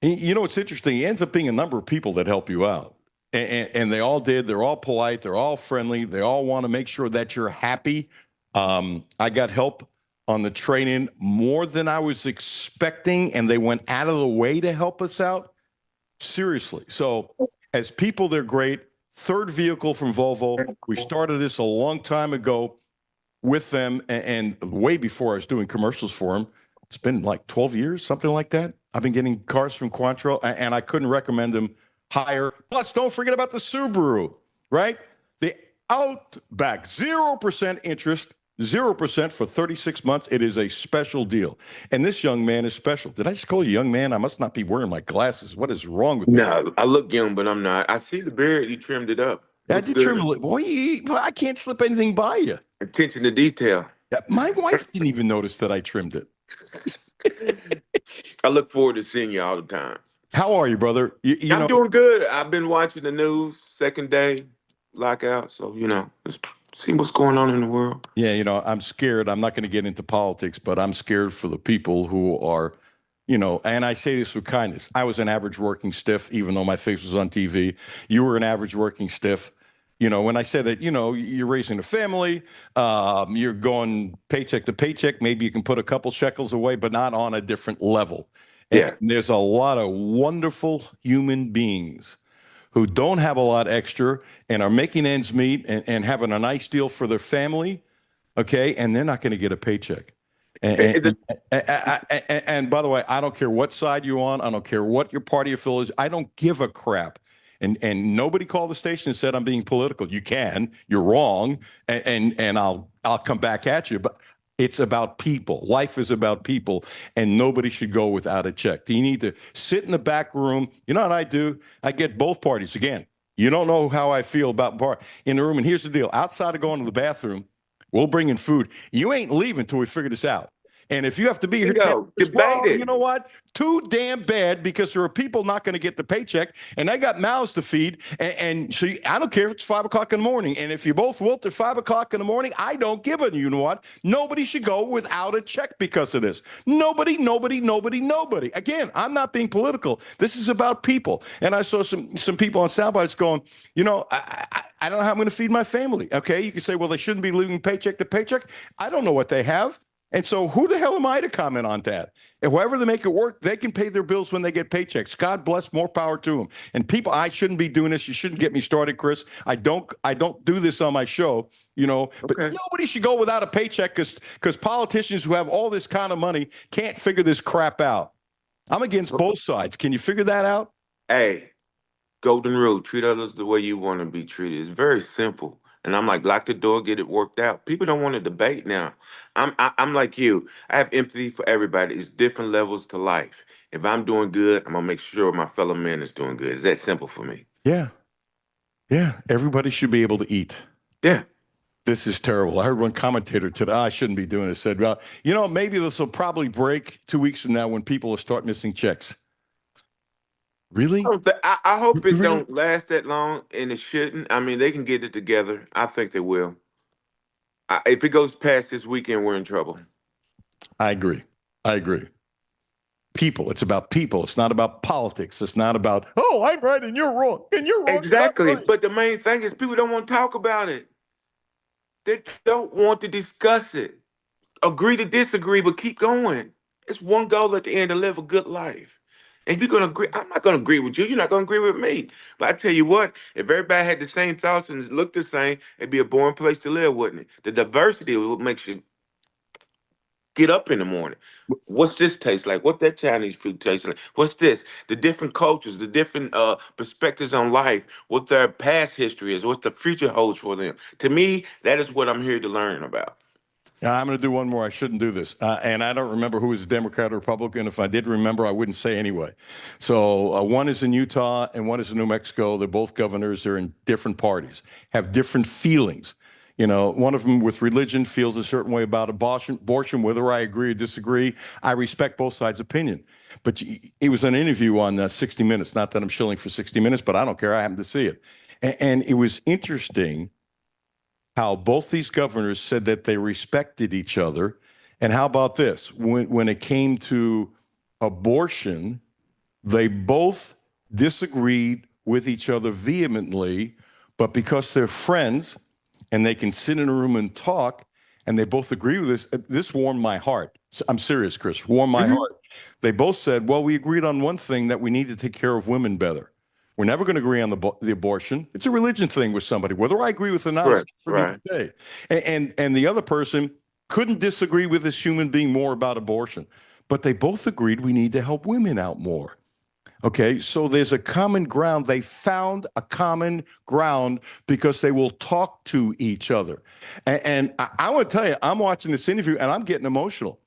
it's interesting. It ends up being a number of people that help you out. And they all did. They're all polite. They're all friendly. They all want to make sure that you're happy. I got help on the training more than I was expecting, and they went out of the way to help us out. Seriously. So as people, they're great. Third vehicle from Volvo. We started this a long time ago with them and way before I was doing commercials for them. It's been like 12 years, something like that. I've been getting cars from Quantrell, and I couldn't recommend them higher. Plus, don't forget about the Subaru, right? The Outback, 0% interest, 0% for 36 months. It is a special deal. And this young man is special. Did I just call you young man? I must not be wearing my glasses. What is wrong with me? No, I look young, but I'm not. I see the beard. You trimmed it up. I did trim it. Boy, I can't slip anything by you. Attention to detail. My wife didn't even notice that I trimmed it. I look forward to seeing you all the time. How are you, brother? I'm doing good. I've been watching the news, second day lockout. So, let's see what's going on in the world. Yeah, I'm scared. I'm not going to get into politics, but I'm scared for the people who are, and I say this with kindness. I was an average working stiff, even though my face was on TV. You were an average working stiff. When I said that, you're raising a family, you're going paycheck to paycheck, maybe you can put a couple shekels away, but not on a different level. Yeah. And there's a lot of wonderful human beings who don't have a lot extra and are making ends meet and having a nice deal for their family, okay? And they're not going to get a paycheck. And by the way, I don't care what side you're on. I don't care what your party affiliation is. I don't give a crap. And nobody called the station and said I'm being political. You can. You're wrong. And I'll come back at you. But it's about people. Life is about people, and nobody should go without a check. You need to sit in the back room. You know what I do? I get both parties. Again, you don't know how I feel about in the room. And here's the deal. Outside of going to the bathroom, we'll bring in food. You ain't leaving until we figure this out. And if you have to be here, you know what? Too damn bad, because there are people not going to get the paycheck, and they got mouths to feed. And so I don't care if it's 5 o'clock in the morning. And if you both wilt at 5 o'clock in the morning, I don't give a you know what? Nobody should go without a check because of this. Nobody. Again, I'm not being political. This is about people. And I saw some people on soundbites going, I don't know how I'm going to feed my family. Okay, you can say, well, they shouldn't be living paycheck to paycheck. I don't know what they have. And so who the hell am I to comment on that? And however they make it work, they can pay their bills when they get paychecks. God bless, more power to them. And people, I shouldn't be doing this. You shouldn't get me started, Chris. I don't do this on my show, but nobody should go without a paycheck because politicians who have all this kind of money can't figure this crap out. I'm against both sides. Can you figure that out? Hey, golden rule, treat others the way you want to be treated. It's very simple. And I'm like, lock the door, get it worked out. People don't want to debate now. I'm like you. I have empathy for everybody. It's different levels to life. If I'm doing good, I'm going to make sure my fellow man is doing good. It's that simple for me. Yeah. Everybody should be able to eat. Yeah. This is terrible. I heard one commentator today, I shouldn't be doing this, said, well, maybe this will probably break 2 weeks from now when people will start missing checks. Really? I hope it don't last that long, and it shouldn't. I mean, they can get it together. I think they will. If it goes past this weekend, we're in trouble. I agree. People. It's about people. It's not about politics. It's not about, oh, I'm right and you're wrong. And you're wrong. Exactly. Right. But the main thing is people don't want to talk about it. They don't want to discuss it. Agree to disagree, but keep going. It's one goal at the end, to live a good life. And if you're going to agree, I'm not going to agree with you. You're not going to agree with me. But I tell you what, if everybody had the same thoughts and looked the same, it'd be a boring place to live, wouldn't it? The diversity is what makes you get up in the morning. What's this taste like? What that Chinese food tastes like? What's this? The different cultures, the different perspectives on life, what their past history is, what the future holds for them. To me, that is what I'm here to learn about. Now, I'm going to do one more. I shouldn't do this. And I don't remember who was Democrat or Republican. If I did remember, I wouldn't say anyway. So one is in Utah and one is in New Mexico. They're both governors. They're in different parties, have different feelings. You know, one of them with religion feels a certain way about abortion, whether I agree or disagree. I respect both sides' opinion. But it was an interview on 60 Minutes. Not that I'm shilling for 60 Minutes, but I don't care. I happened to see it. And it was interesting how both these governors said that they respected each other. And how about this? When it came to abortion, they both disagreed with each other vehemently, but because they're friends and they can sit in a room and talk, and they both agree with this warmed my heart. I'm serious, Chris, warmed my heart. They both said, well, we agreed on one thing, that we need to take care of women better. We're never going to agree on the abortion. It's a religion thing with somebody. Whether I agree with it or not, Right, it's for me right. to say. And the other person couldn't disagree with this human being more about abortion. But they both agreed we need to help women out more. Okay, so there's a common ground. They found a common ground because they will talk to each other. And I want to tell you, I'm watching this interview and I'm getting emotional.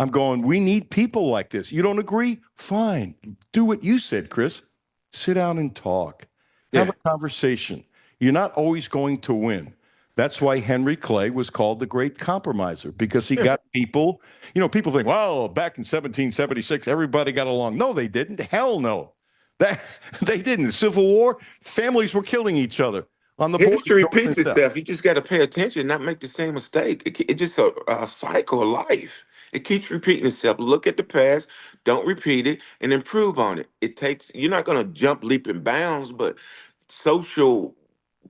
I'm going, we need people like this. You don't agree? Fine. Do what you said, Chris. Sit down and talk. Have a conversation. You're not always going to win. That's why Henry Clay was called the great compromiser, because he got people, you know, people think, well, back in 1776, everybody got along. No, they didn't. Hell no. They didn't. The Civil War, families were killing each other on the border. History repeats itself. You just got to pay attention, not make the same mistake. It's just a cycle of life. It keeps repeating itself. Look at the past, don't repeat it, and improve on it. It takes, you're not going to jump leap and bounds, but social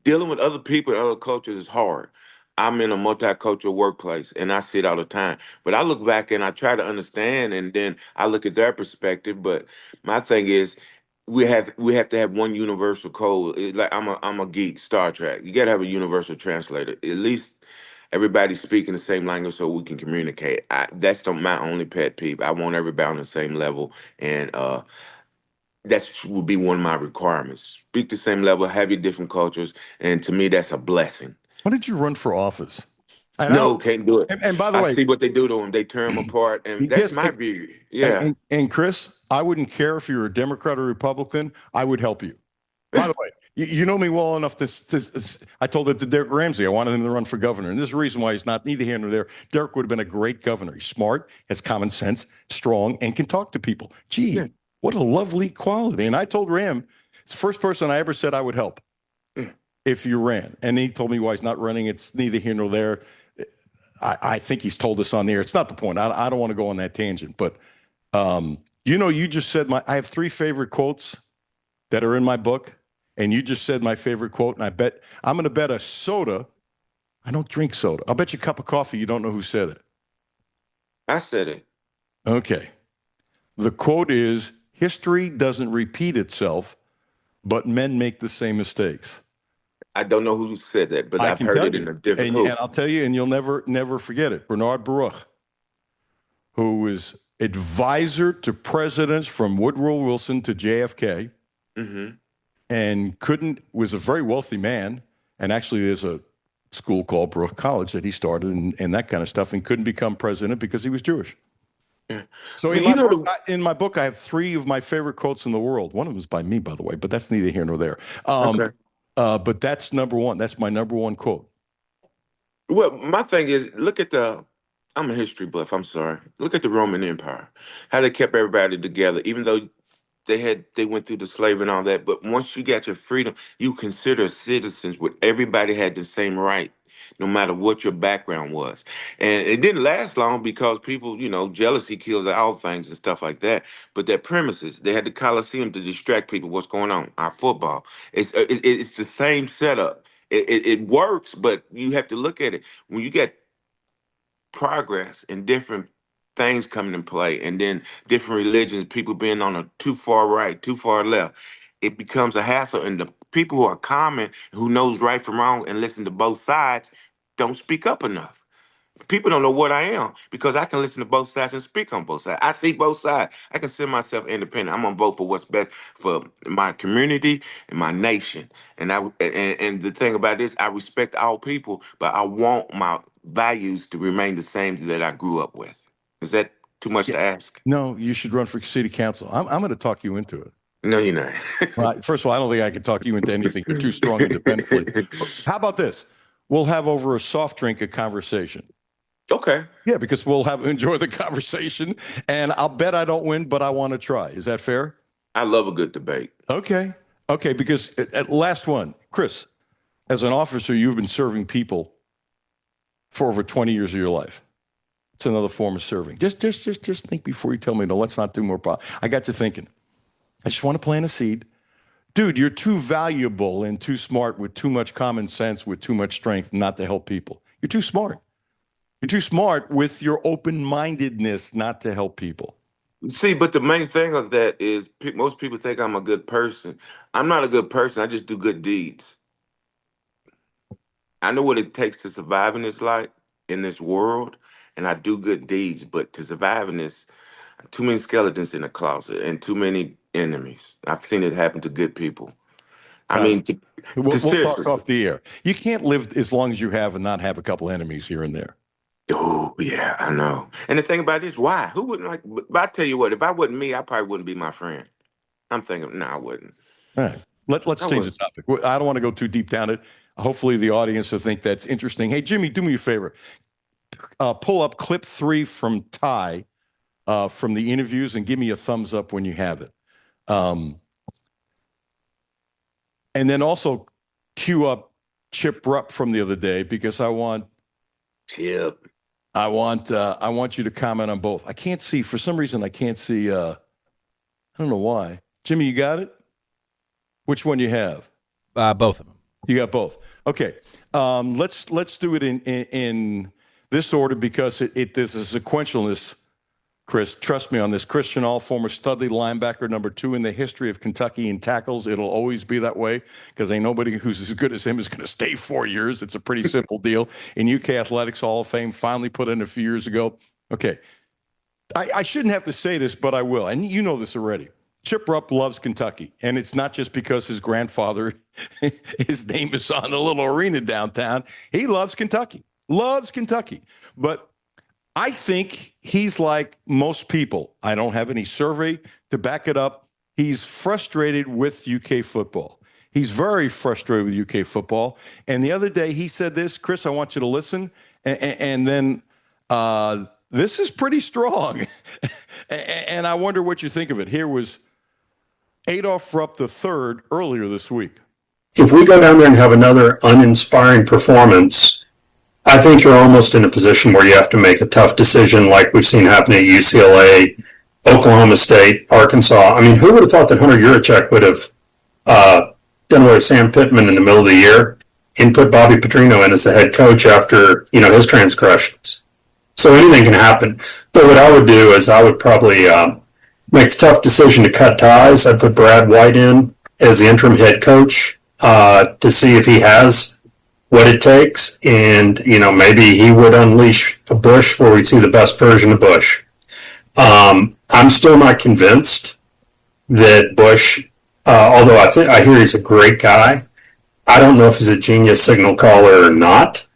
dealing with other people and other cultures is hard. I'm in a multicultural workplace and I see it all the time. But I look back and I try to understand, and then I look at their perspective. But my thing is, we have to have one universal code. Like I'm a geek, Star Trek. You gotta have a universal translator. At least everybody's speaking the same language so we can communicate. That's my only pet peeve. I want everybody on the same level, and that would be one of my requirements. Speak the same level, have your different cultures, and to me, that's a blessing. Why did you run for office? And No, can't do it. And by the I way, see what they do to them. They tear them apart, and that's yes, my view. Yeah. And Chris, I wouldn't care if you're a Democrat or Republican. I would help you. By the way, you know me well enough. I told it to Derek Ramsey. I wanted him to run for governor, and this is the reason why he's not neither here nor there. Derek would have been a great governor. He's smart, has common sense, strong, and can talk to people. Gee, what a lovely quality. And I told Ram, it's the first person I ever said I would help if you ran. And he told me why he's not running. It's neither here nor there. I think he's told us on the air. It's not the point. I don't want to go on that tangent. But, you just said I have 3 favorite quotes that are in my book. And you just said my favorite quote. And I'm going to bet a soda. I don't drink soda. I'll bet you a cup of coffee you don't know who said it. I said it. Okay. The quote is, history doesn't repeat itself, but men make the same mistakes. I don't know who said that, but I've heard it in a different and I'll tell you, and you'll never forget it. Bernard Baruch, who was advisor to presidents from Woodrow Wilson to JFK, and was a very wealthy man. And actually, there's a school called Baruch College that he started and that kind of stuff, and couldn't become president because he was Jewish. Yeah. So in my book, I have 3 of my favorite quotes in the world. One of them is by me, by the way, but that's neither here nor there. Okay. But that's number 1. That's my number 1 quote. Well, my thing is, I'm a history buff, I'm sorry. Look at the Roman Empire, how they kept everybody together, even though they went through the slave and all that. But once you got your freedom, you consider citizens where everybody had the same right, no matter what your background was. And it didn't last long because people, jealousy kills all things and stuff like that. But their premises, they had the Coliseum to distract people. What's going on? Our football. It's the same setup. It works, but you have to look at it. When you get progress in different things coming in play, and then different religions, people being on a too far right, too far left, it becomes a hassle. And the people who are common, who knows right from wrong and listen to both sides, don't speak up enough. People don't know what I am because I can listen to both sides and speak on both sides. I see both sides. I consider myself independent. I'm gonna vote for what's best for my community and my nation. And the thing about this, I respect all people, but I want my values to remain the same that I grew up with. Is that too much to ask? No, you should run for city council. I'm going to talk you into it. No, you're not. Well, first of all, I don't think I can talk you into anything. You're too strong independently. How about this? We'll have over a soft drink a conversation. Okay. Yeah, because we'll enjoy the conversation, and I'll bet I don't win, but I want to try. Is that fair? I love a good debate. Okay, because at last one, Chris, as an officer, you've been serving people for over 20 years of your life. It's another form of serving. Just think before you tell me, no, let's not do more. I got you thinking. I just want to plant a seed. Dude, you're too valuable and too smart with too much common sense, with too much strength not to help people. You're too smart. You're too smart with your open-mindedness not to help people. See, but the main thing of that is most people think I'm a good person. I'm not a good person. I just do good deeds. I know what it takes to survive in this life, in this world, and I do good deeds. But to survive in this, too many skeletons in the closet and too many enemies. I've seen it happen to good people. I mean, we'll talk off the air. You can't live as long as you have and not have a couple enemies here and there. Oh, yeah, I know. And the thing about it is, why? Who wouldn't like? But I tell you what, if I wasn't me, I probably wouldn't be my friend. I'm thinking, no, I wouldn't. All right. Let's change the topic. I don't want to go too deep down it. Hopefully the audience will think that's interesting. Hey, Jimmy, do me a favor. Pull up clip 3 from Ty from the interviews and give me a thumbs up when you have it. And then also cue up Chip Rupp from the other day because I want Chip. I want you to comment on both. I can't see, for some reason, I can't see. I don't know why. Jimmy, you got it? Which one you have? Both of them. You got both. Okay. Let's do it in this order because there's a sequentialness. Chris, trust me on this. Christian All, former Studley linebacker, number 2 in the history of Kentucky in tackles. It'll always be that way because ain't nobody who's as good as him is going to stay 4 years. It's a pretty simple deal. In UK Athletics Hall of Fame, finally put in a few years ago. Okay. I shouldn't have to say this, but I will. And you know this already. Chip Rupp loves Kentucky. And it's not just because his grandfather, his name is on the little arena downtown. He loves Kentucky. Loves Kentucky. But I think he's like most people. I don't have any survey to back it up. He's frustrated with UK football. He's very frustrated with UK football. And the other day he said this, Chris, I want you to listen. And then this is pretty strong. And I wonder what you think of it. Here was Adolph Rupp III earlier this week. If we go down there and have another uninspiring performance, I think you're almost in a position where you have to make a tough decision like we've seen happen at UCLA, Oklahoma State, Arkansas. I mean, who would have thought that Hunter Yurachek would have done away with Sam Pittman in the middle of the year and put Bobby Petrino in as the head coach after, his transgressions? So anything can happen. But what I would do is I would probably make the tough decision to cut ties. I'd put Brad White in as the interim head coach to see if he has what it takes, and maybe he would unleash a Bush where we'd see the best version of Bush. I'm still not convinced that Bush, although I hear he's a great guy, I don't know if he's a genius signal caller or not,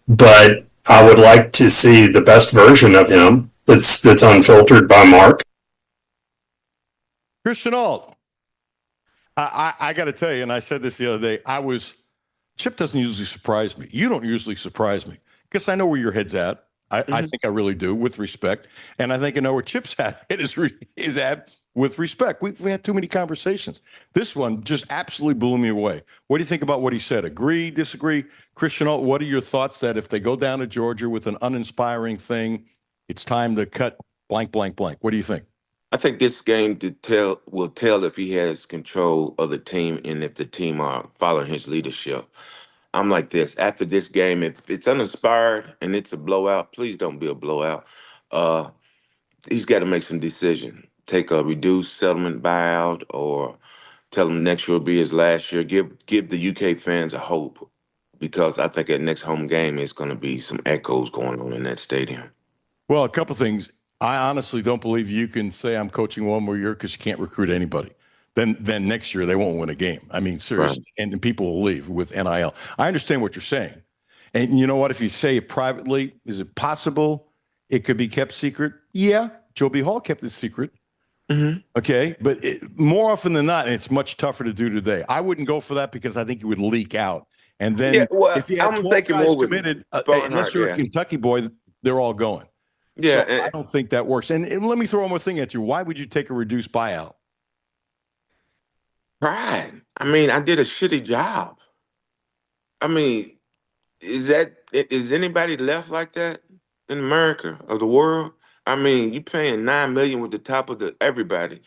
but I would like to see the best version of him that's unfiltered by Mark. Christian Alt, I got to tell you, and I said this the other day, Chip doesn't usually surprise me. You don't usually surprise me because I know where your head's at. I think I really do, with respect. And I think I know where Chip's head is at, with respect. We've had too many conversations. This one just absolutely blew me away. What do you think about what he said? Agree, disagree? Christian, what are your thoughts that if they go down to Georgia with an uninspiring thing, it's time to cut blank, blank, blank? What do you think? I think this game will tell if he has control of the team and if the team are following his leadership. I'm like this. After this game, if it's uninspired and it's a blowout, please don't be a blowout. He's got to make some decision. Take a reduced settlement buyout or tell him next year will be his last year. Give the UK fans a hope. because I think that next home game is going to be some echoes going on in that stadium. Well, a couple things. I honestly don't believe you can say I'm coaching one more year because you can't recruit anybody. Then next year they won't win a game. I mean, seriously, and people will leave with NIL. I understand what you're saying. And you know what? If you say it privately, is it possible it could be kept secret? Yeah. Joe B. Hall kept it secret. Okay. But more often than not, and it's much tougher to do today. I wouldn't go for that because I think it would leak out. And then if you had 12 guys committed, unless you're a Kentucky boy, they're all going. Yeah. So I don't think that works. And let me throw one more thing at you. Why would you take a reduced buyout? Pride. I mean, I did a shitty job. I mean, is anybody left like that in America or the world? I mean, you paying $9 million with the top of the everybody.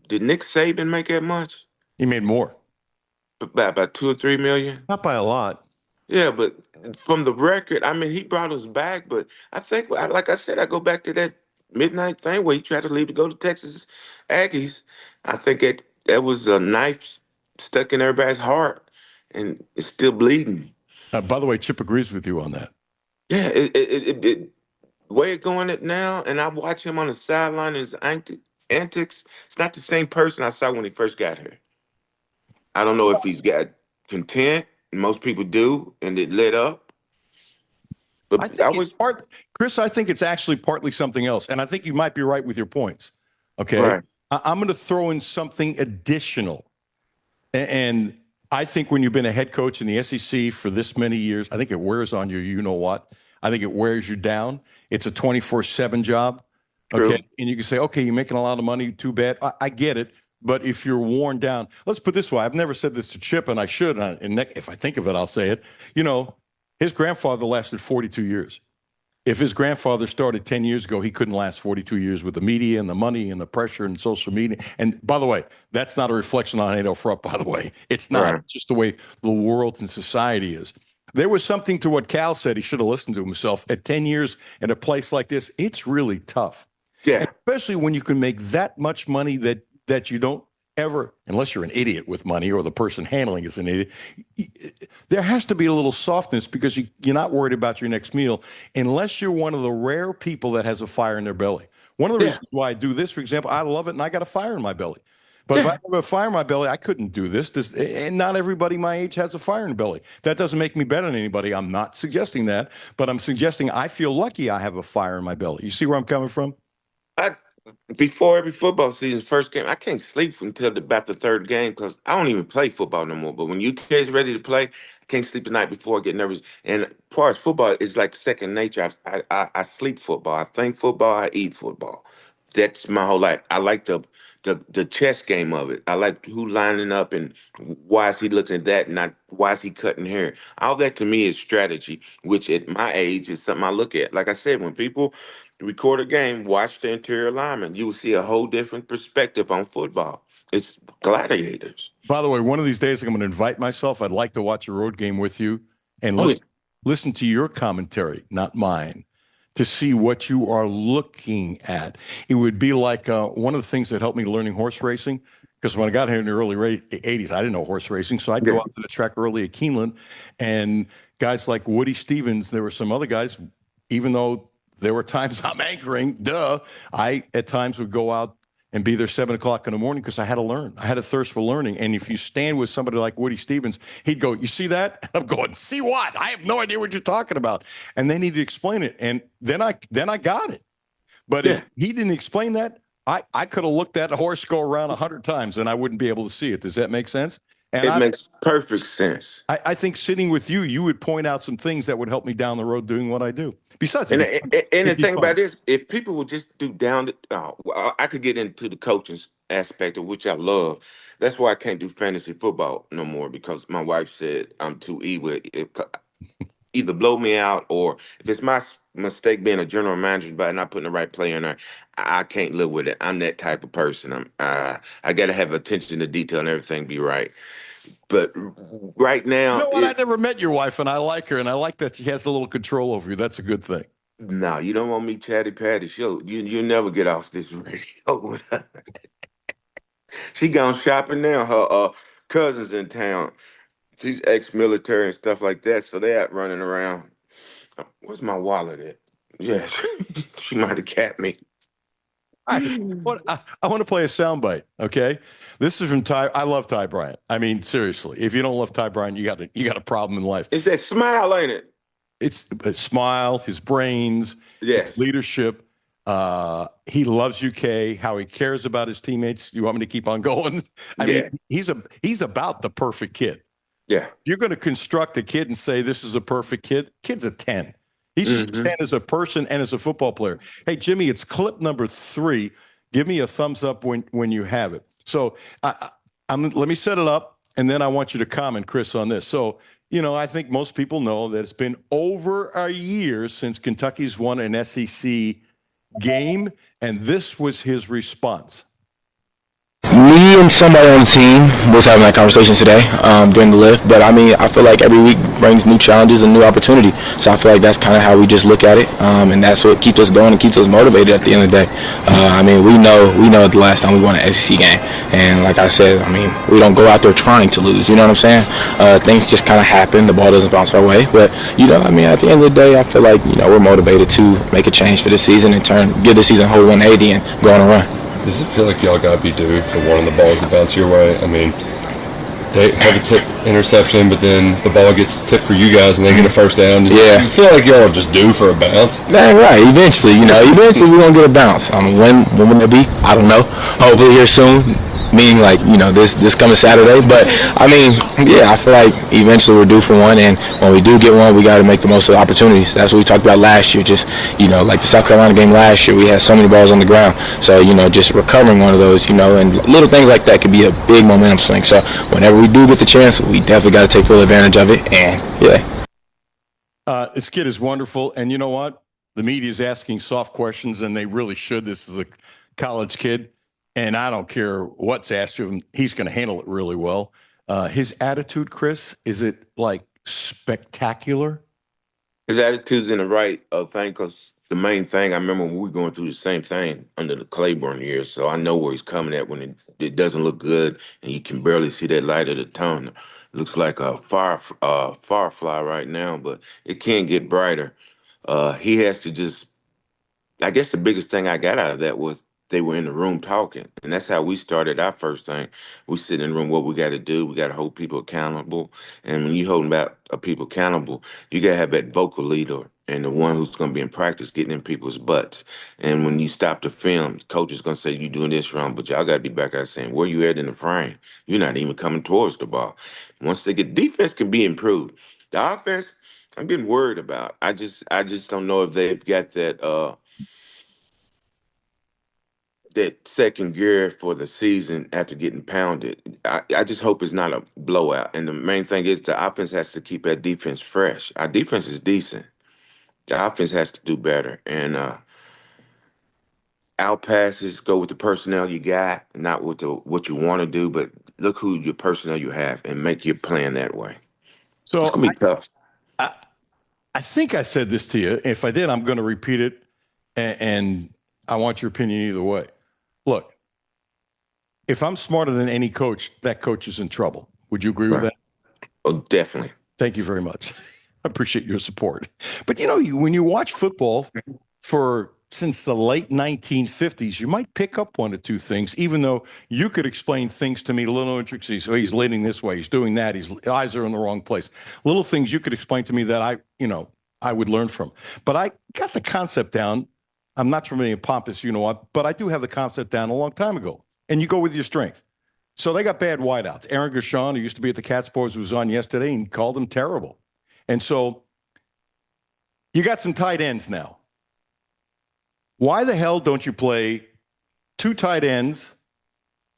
Did Nick Saban make that much? He made more. By about 2 or 3 million? Not by a lot. Yeah, but from the record, I mean, he brought us back. But I think, like I said, I go back to that midnight thing where he tried to leave to go to Texas Aggies. I think that was a knife stuck in everybody's heart, and it's still bleeding. By the way, Chip agrees with you on that. Yeah, it way it going it now, and I watch him on the sideline, his antics. It's not the same person I saw when he first got here. I don't know if he's got content. Most people do, and it lit up. But Chris, I think it's actually partly something else, and I think you might be right with your points. Okay, right. I'm going to throw in something additional, and I think when you've been a head coach in the SEC for this many years, I think it wears on you. You know what? I think it wears you down. It's a 24/7 job. Okay, True. and you can say, okay, you're making a lot of money. Too bad. I get it. But if you're worn down, let's put it this way. I've never said this to Chip, and I should. And if I think of it, I'll say it. You know, his grandfather lasted 42 years. If his grandfather started 10 years ago, he couldn't last 42 years with the media and the money and the pressure and social media. And by the way, that's not a reflection on Adolph Rupp, by the way. It's not. Right. It's just the way the world and society is. There was something to what Cal said. He should have listened to himself. At 10 years in a place like this, it's really tough. Yeah. And especially when you can make that much money that you don't ever, unless you're an idiot with money or the person handling is an idiot, there has to be a little softness because you're not worried about your next meal unless you're one of the rare people that has a fire in their belly. One of the reasons why I do this, for example, I love it and I got a fire in my belly. But if I have a fire in my belly, I couldn't do this. And not everybody my age has a fire in the belly. That doesn't make me better than anybody. I'm not suggesting that, but I'm suggesting I feel lucky I have a fire in my belly. You see where I'm coming from? Before every football season, first game, I can't sleep until about the third game because I don't even play football no more. But when you kids ready to play, I can't sleep the night before. I get nervous. And as far as football, it's like second nature. I sleep football. I think football. I eat football. That's my whole life. I like the chess game of it. I like who lining up and why is he looking at that, not why is he cutting hair. All that to me is strategy, which at my age is something I look at. Like I said, when people record a game, watch the interior lineman. You will see a whole different perspective on football. It's gladiators. By the way, one of these days I'm going to invite myself. I'd like to watch a road game with you and listen to your commentary, not mine, to see what you are looking at. It would be like one of the things that helped me learning horse racing, because when I got here in the early 80s, I didn't know horse racing. So I'd go out to the track early at Keeneland, and guys like Woody Stevens, there were some other guys, even though there were times I'm anchoring, I at times would go out and be there 7 o'clock in the morning because I had to learn. I had a thirst for learning. And if you stand with somebody like Woody Stevens, he'd go, "You see that?" And I'm going, "See what? I have no idea what you're talking about." And then he'd explain it. And then I got it. But if he didn't explain that, I could have looked at a horse go around 100 times and I wouldn't be able to see it. Does that make sense? And it makes perfect sense. I think sitting with you would point out some things that would help me down the road doing what I do. Besides, and the thing about this, if people would just do I could get into the coaching aspect of which I love. That's why I can't do fantasy football no more because my wife said I'm too evil. Either blow me out or if it's my mistake being a general manager by not putting the right player in there, I can't live with it. I'm that type of person. I got to have attention to detail and everything be right. But right now, you know what? I never met your wife, and I like her, and I like that she has a little control over you. That's a good thing. No, you don't want me chatty patty. You never get off this radio with her. She gone shopping now. Her cousins in town. She's ex-military and stuff like that, so they out running around. Where's my wallet at? Yeah, she might have capped me. I want to play a soundbite. Okay, this is from Ty. I love Ty Bryant. I mean, seriously, if you don't love Ty Bryant, you got a problem in life. It's that smile, ain't it? It's a smile, his brains, Yes. his leadership. He loves UK. How he cares about his teammates. You want me to keep on going? I mean, he's about the perfect kid. Yeah. If you're going to construct a kid and say this is a perfect kid, kid's a 10. He's just a 10 as a person and as a football player. Hey, Jimmy, it's clip number 3. Give me a thumbs up when you have it. So let me set it up, and then I want you to comment, Chris, on this. So, I think most people know that it's been over a year since Kentucky's won an SEC game, and this was his response. Me and somebody on the team was having that conversation today during the lift, but I mean, I feel like every week brings new challenges and new opportunity. So I feel like that's kind of how we just look at it, and that's what keeps us going and keeps us motivated at the end of the day. I mean, we know the last time we won an SEC game, and like I said, I mean, we don't go out there trying to lose. You know what I'm saying? Things just kind of happen. The ball doesn't bounce our way, but I mean, at the end of the day, I feel like we're motivated to make a change for this season and give the season a whole 180 and go on a run. Does it feel like y'all got to be due for one of the balls to bounce your way? I mean, they have a tip interception, but then the ball gets tipped for you guys and they get a first down. Yeah. You feel like y'all are just due for a bounce? Man, right. Eventually, eventually we're going to get a bounce. I mean, when will it be? I don't know. Hopefully here soon. Meaning like, this coming Saturday. But, I mean, yeah, I feel like eventually we're due for one. And when we do get one, we got to make the most of the opportunities. That's what we talked about last year. Just, like the South Carolina game last year, we had so many balls on the ground. So, just recovering one of those, and little things like that could be a big momentum swing. So whenever we do get the chance, we definitely got to take full advantage of it. And, yeah. This kid is wonderful. And you know what? The media is asking soft questions, and they really should. This is a college kid. And I don't care what's asked of him, he's going to handle it really well. His attitude, Chris, is it like spectacular? His attitude's in the right thing, because the main thing, I remember when we were going through the same thing under the Claiborne years, so I know where he's coming at when it doesn't look good and you can barely see that light of the tunnel. It looks like a firefly right now, but it can get brighter. He has to just, I guess the biggest thing I got out of that was they were in the room talking. And that's how we started our first thing. We sit in the room, what we got to do. We got to hold people accountable. And when you holding people accountable, you got to have that vocal leader and the one who's going to be in practice getting in people's butts. And when you stop the film, the coach is going to say, you doing this wrong, but y'all got to be back out saying, where you at in the frame? You're not even coming towards the ball. Once they get, defense can be improved. The offense, I'm getting worried about. I just don't know if they've got that second gear for the season after getting pounded. I just hope it's not a blowout. And the main thing is the offense has to keep that defense fresh. Our defense is decent. The offense has to do better. And out passes, go with the personnel you got, not with what you want to do, but look who your personnel you have and make your plan that way. So it's going to be tough. I think I said this to you. If I did, I'm going to repeat it, and I want your opinion either way. Look, if I'm smarter than any coach, that coach is in trouble. Would you agree with that? Oh, definitely. Thank you very much. I appreciate your support. But when you watch football since the late 1950s, you might pick up one or two things, even though you could explain things to me, little intricacies. So he's leaning this way, he's doing that, his eyes are in the wrong place. Little things you could explain to me that I would learn from. But I got the concept down. I'm not trying to be pompous, but I do have the concept down a long time ago. And you go with your strength. So they got bad wideouts. Aaron Gershon, who used to be at the Cats Boys, was on yesterday and called them terrible. And so you got some tight ends now. Why the hell don't you play 2 tight ends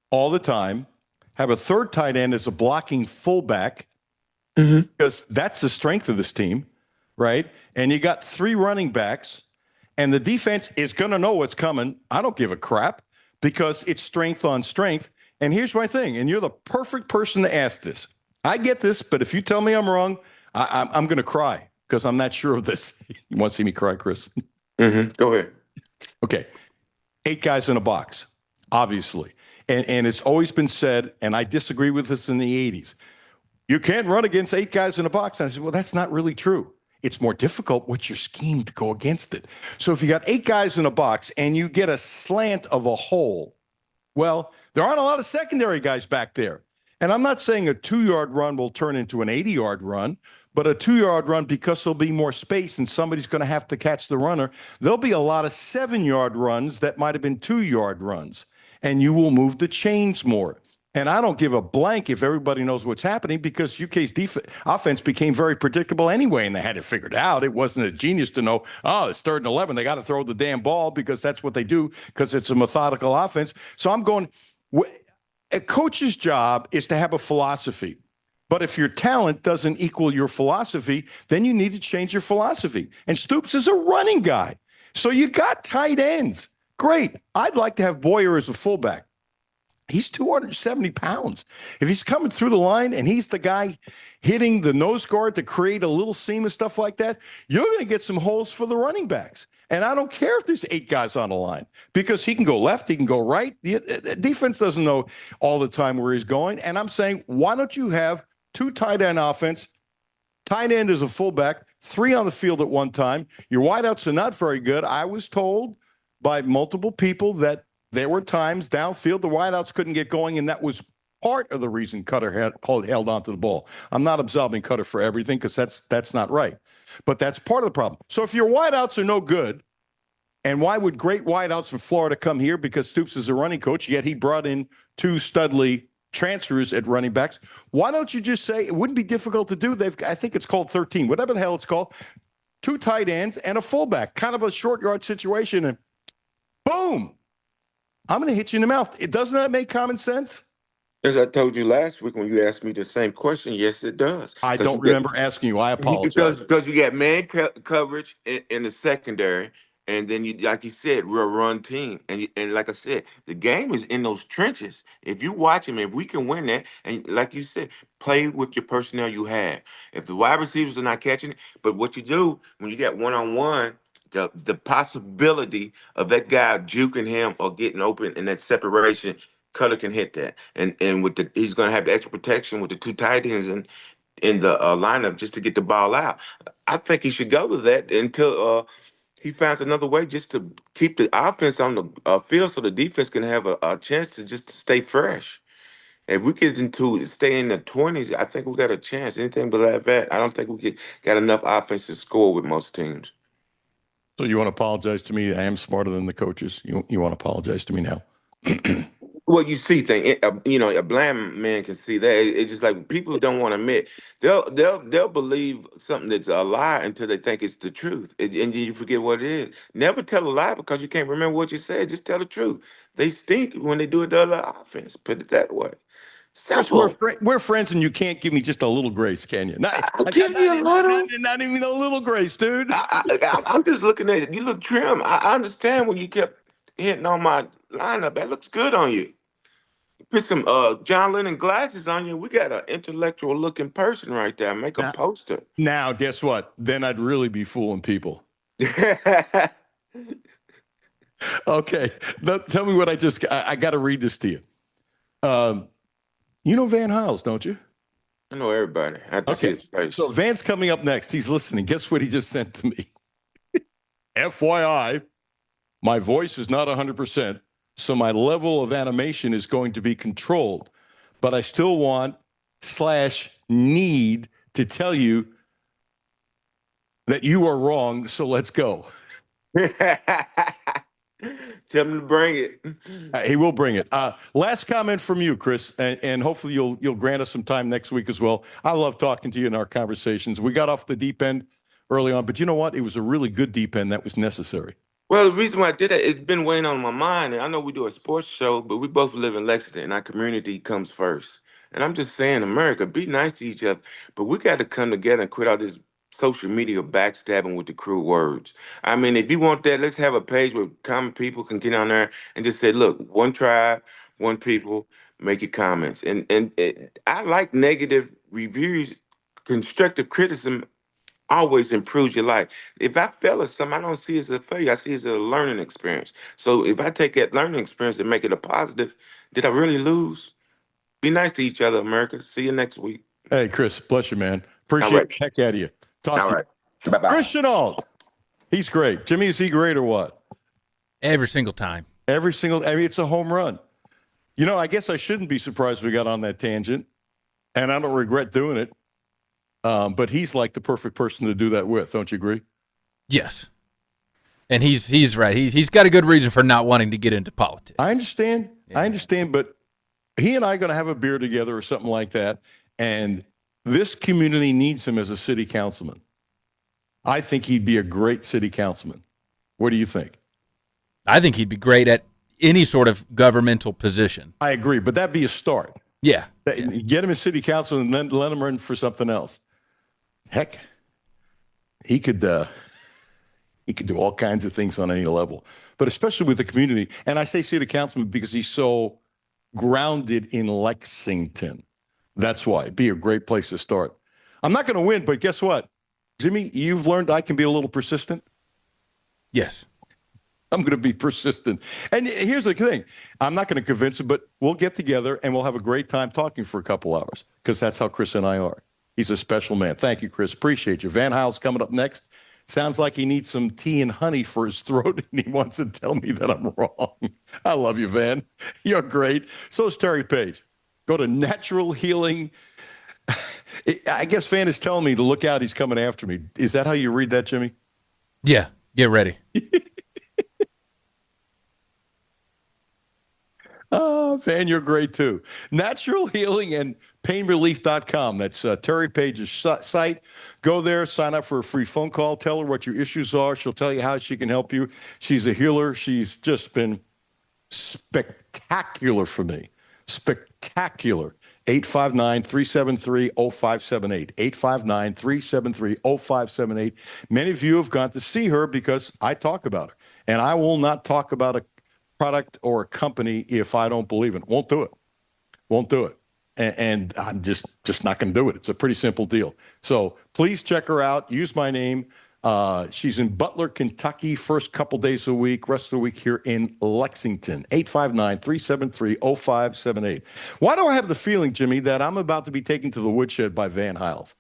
all the time, have a third tight end as a blocking fullback, because that's the strength of this team, right? And you got 3 running backs, and the defense is going to know what's coming. I don't give a crap, because it's strength on strength. And here's my thing, and you're the perfect person to ask this. I get this, but if you tell me I'm wrong, I'm going to cry, because I'm not sure of this. You want to see me cry, Chris? Go ahead. Okay. 8 guys in a box, obviously. And it's always been said, and I disagree with this in the 80s. You can't run against 8 guys in a box. And I said, well, that's not really true. It's more difficult. What's your scheme to go against it? So if you got 8 guys in a box and you get a slant of a hole, well, there aren't a lot of secondary guys back there. And I'm not saying a 2-yard run will turn into an 80-yard run, but a 2-yard run, because there'll be more space and somebody's going to have to catch the runner, there'll be a lot of 7-yard runs that might have been 2-yard runs, and you will move the chains more. And I don't give a blank if everybody knows what's happening, because UK's offense became very predictable anyway, and they had it figured out. It wasn't a genius to know, oh, it's 3rd and 11. They got to throw the damn ball because that's what they do, because it's a methodical offense. So I'm going, a coach's job is to have a philosophy. But if your talent doesn't equal your philosophy, then you need to change your philosophy. And Stoops is a running guy. So you got tight ends. Great. I'd like to have Boyer as a fullback. He's 270 pounds. If he's coming through the line and he's the guy hitting the nose guard to create a little seam and stuff like that, you're going to get some holes for the running backs. And I don't care if there's 8 guys on the line, because he can go left, he can go right. The defense doesn't know all the time where he's going. And I'm saying, why don't you have 2 tight end offense, tight end as a fullback, 3 on the field at one time? Your wideouts are not very good. I was told by multiple people that there were times downfield the wideouts couldn't get going, and that was part of the reason Cutler held onto the ball. I'm not absolving Cutler for everything, because that's not right. But that's part of the problem. So if your wideouts are no good, and why would great wideouts from Florida come here? Because Stoops is a running coach, yet he brought in 2 studly transfers at running backs. Why don't you just say, it wouldn't be difficult to do? I think it's called 13, whatever the hell it's called, 2 tight ends and a fullback, kind of a short yard situation, and boom, I'm going to hit you in the mouth. Doesn't that make common sense? As I told you last week when you asked me the same question, yes, it does. I don't remember asking you. I apologize. Because you got man coverage in the secondary, and then you, like you said, we're a run team. And like I said, the game is in those trenches. If you watch them, if we can win that, and like you said, play with your personnel you have. If the wide receivers are not catching it, but what you do when you got one-on-one, the possibility of that guy juking him or getting open in that separation, Cutler can hit that, and with he's going to have the extra protection with the 2 tight ends in the lineup just to get the ball out. I think he should go with that until he finds another way just to keep the offense on the field, so the defense can have a chance to just stay fresh. If we get into stay in the 20s, I think we got a chance. Anything but that, I don't think we got enough offense to score with most teams. So you want to apologize to me? I am smarter than the coaches. You want to apologize to me now? Well, you see things. A blind man can see that. It's just like people don't want to admit. They'll believe something that's a lie until they think it's the truth, and you forget what it is. Never tell a lie because you can't remember what you said. Just tell the truth. They stink when they do it the other offense. Put it that way. Chris, we're friends, and you can't give me just a little grace, can you? I'll give you a little. Not even a little grace, dude. I'm just looking at it. You look trim. I understand when you kept hitting on my lineup. That looks good on you. Put some John Lennon glasses on you. We got an intellectual looking person right there. Make a poster. Now, guess what? Then I'd really be fooling people. Okay. Tell me what I got to read this to you. You know Van Hiles, don't you? I know everybody. I have to see his face. So Van's coming up next. He's listening. Guess what he just sent to me? FYI, my voice is not 100%, so my level of animation is going to be controlled. But I still want/need to tell you that you are wrong, so let's go. Tell him to bring it. He will bring it. Last comment from you, Chris, and hopefully you'll grant us some time next week as well. I love talking to you in our conversations. We got off the deep end early on, but you know what? It was a really good deep end that was necessary. Well, the reason why I did that, it's been weighing on my mind. And I know we do a sports show, but we both live in Lexington, and our community comes first. And I'm just saying, America, be nice to each other, but we got to come together and quit all this social media backstabbing with the cruel words. I mean, if you want that, let's have a page where common people can get on there and just say, look, one tribe, one people, make your comments. And I like negative reviews. Constructive criticism always improves your life. If I fail at something, I don't see it as a failure. I see it as a learning experience. So if I take that learning experience and make it a positive, did I really lose? Be nice to each other, America. See you next week. Hey, Chris, bless you, man. Appreciate right. the heck out of you. Talk All to right. you. Bye-bye. Christian Alt. He's great. Jimmy, is he great or what? Every single time. I mean, it's a home run. You know, I guess I shouldn't be surprised we got on that tangent, and I don't regret doing it. But he's like the perfect person to do that with. Don't you agree? Yes. And he's right. He's got a good reason for not wanting to get into politics. I understand. But he and I are going to have a beer together or something like that, and this community needs him as a city councilman. I think he'd be a great city councilman. What do you think? I think he'd be great at any sort of governmental position. I agree, but that'd be a start. Yeah. Get him as city council and then let him run for something else. Heck, he could do all kinds of things on any level, but especially with the community. And I say city councilman because he's so grounded in Lexington. That's why. It'd be a great place to start. I'm not going to win, but guess what? Jimmy, you've learned I can be a little persistent. Yes. I'm going to be persistent. And here's the thing. I'm not going to convince him, but we'll get together and we'll have a great time talking for a couple hours because that's how Chris and I are. He's a special man. Thank you, Chris. Appreciate you. Van Heil's coming up next. Sounds like he needs some tea and honey for his throat, and he wants to tell me that I'm wrong. I love you, Van. You're great. So is Terry Page. Go to Natural Healing. I guess Van is telling me to look out. He's coming after me. Is that how you read that, Jimmy? Yeah. Get ready. Oh, Van, you're great too. Natural Healing and PainRelief.com. That's Terry Page's site. Go there, sign up for a free phone call. Tell her what your issues are. She'll tell you how she can help you. She's a healer. She's just been spectacular for me. Spectacular. 859-373-0578. 859-373-0578. Many of you have gone to see her because I talk about her. And I will not talk about a product or a company if I don't believe in it. Won't do it. And I'm just not going to do it. It's a pretty simple deal. So please check her out. Use my name. She's in Butler, Kentucky, first couple days a week, rest of the week here in Lexington. 859-373-0578. Why do I have the feeling, Jimmy, that I'm about to be taken to the woodshed by Van Heils?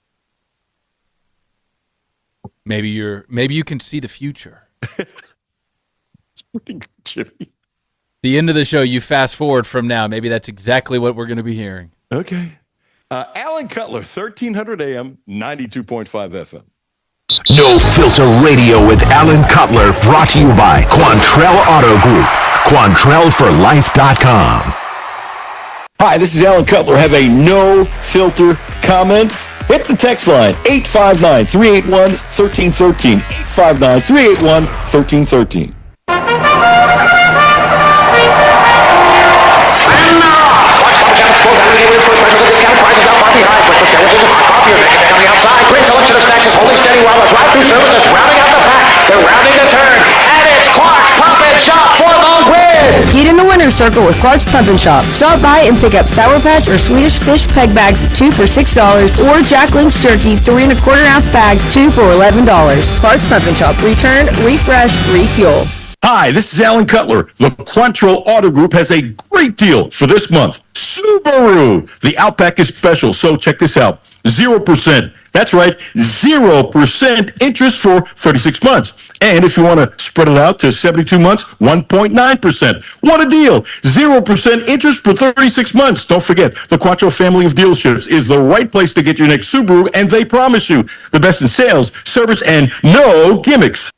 Maybe you can see the future. It's pretty good, Jimmy. The end of the show, you fast forward from now. Maybe that's exactly what we're going to be hearing. Okay. Alan Cutler, 1300 AM, 92.5 FM. No Filter Radio with Alan Cutler, brought to you by Quantrell Auto Group. QuantrellForLife.com. Hi, this is Alan Cutler. Have a no filter comment? Hit the text line 859-381-1313. 859-381-1313. Great selection of snacks is holding steady while the drive-thru service is rounding out the pack. They're rounding the turn, and it's Clark's Pump and Shop for the win! Get in the winner's circle with Clark's Pump and Shop. Stop by and pick up Sour Patch or Swedish Fish peg bags, 2 for $6, or Jack Link's Jerky, 3 1/4 ounce bags, 2 for $11. Clark's Pump and Shop. Return, refresh, refuel. Hi, this is Alan Cutler. The Quantrell Auto Group has a great deal for this month. Subaru. The Outback is special, so check this out. 0%. That's right, 0% interest for 36 months. And if you want to spread it out to 72 months, 1.9%. What a deal. 0% interest for 36 months. Don't forget, the Quantrell family of dealerships is the right place to get your next Subaru, and they promise you the best in sales, service, and no gimmicks.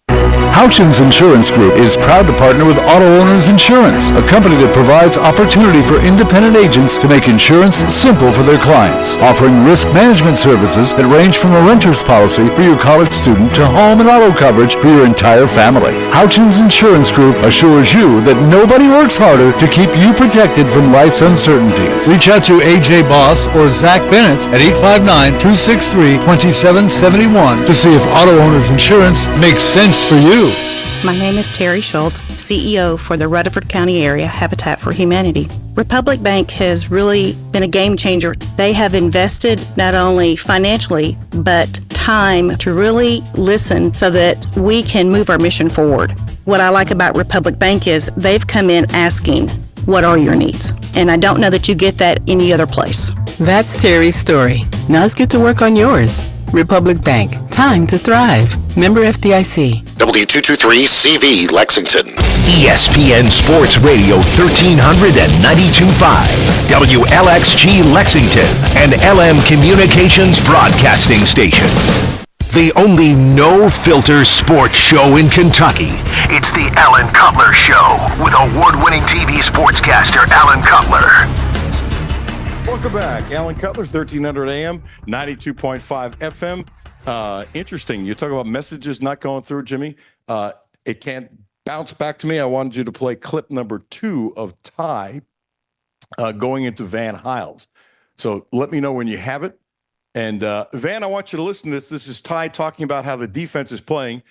Houchins Insurance Group is proud to partner with Auto Owners Insurance, a company that provides opportunity for independent agents to make insurance simple for their clients, offering risk management services that range from a renter's policy for your college student to home and auto coverage for your entire family. Houchins Insurance Group assures you that nobody works harder to keep you protected from life's uncertainties. Reach out to AJ Boss or Zach Bennett at 859-263-2771 to see if Auto Owners Insurance makes sense for you. My name is Terry Schultz, CEO for the Rutherford County Area Habitat for Humanity. Republic Bank has really been a game changer. They have invested not only financially, but time to really listen so that we can move our mission forward. What I like about Republic Bank is they've come in asking, what are your needs? And I don't know that you get that any other place. That's Terry's story. Now let's get to work on yours. Republic Bank. Time to thrive. Member FDIC. W223CV Lexington. ESPN Sports Radio 1300 and 92.5. WLXG Lexington. And LM Communications Broadcasting Station. The only no-filter sports show in Kentucky. It's the Alan Cutler Show with award-winning TV sportscaster Alan Cutler. Welcome back. Alan Cutler, 1300 AM, 92.5 FM. Interesting. You talk about messages not going through, Jimmy. It can't bounce back to me. I wanted you to play clip number 2 of Ty going into Van Hiles. So let me know when you have it. And Van, I want you to listen to this. This is Ty talking about how the defense is playing.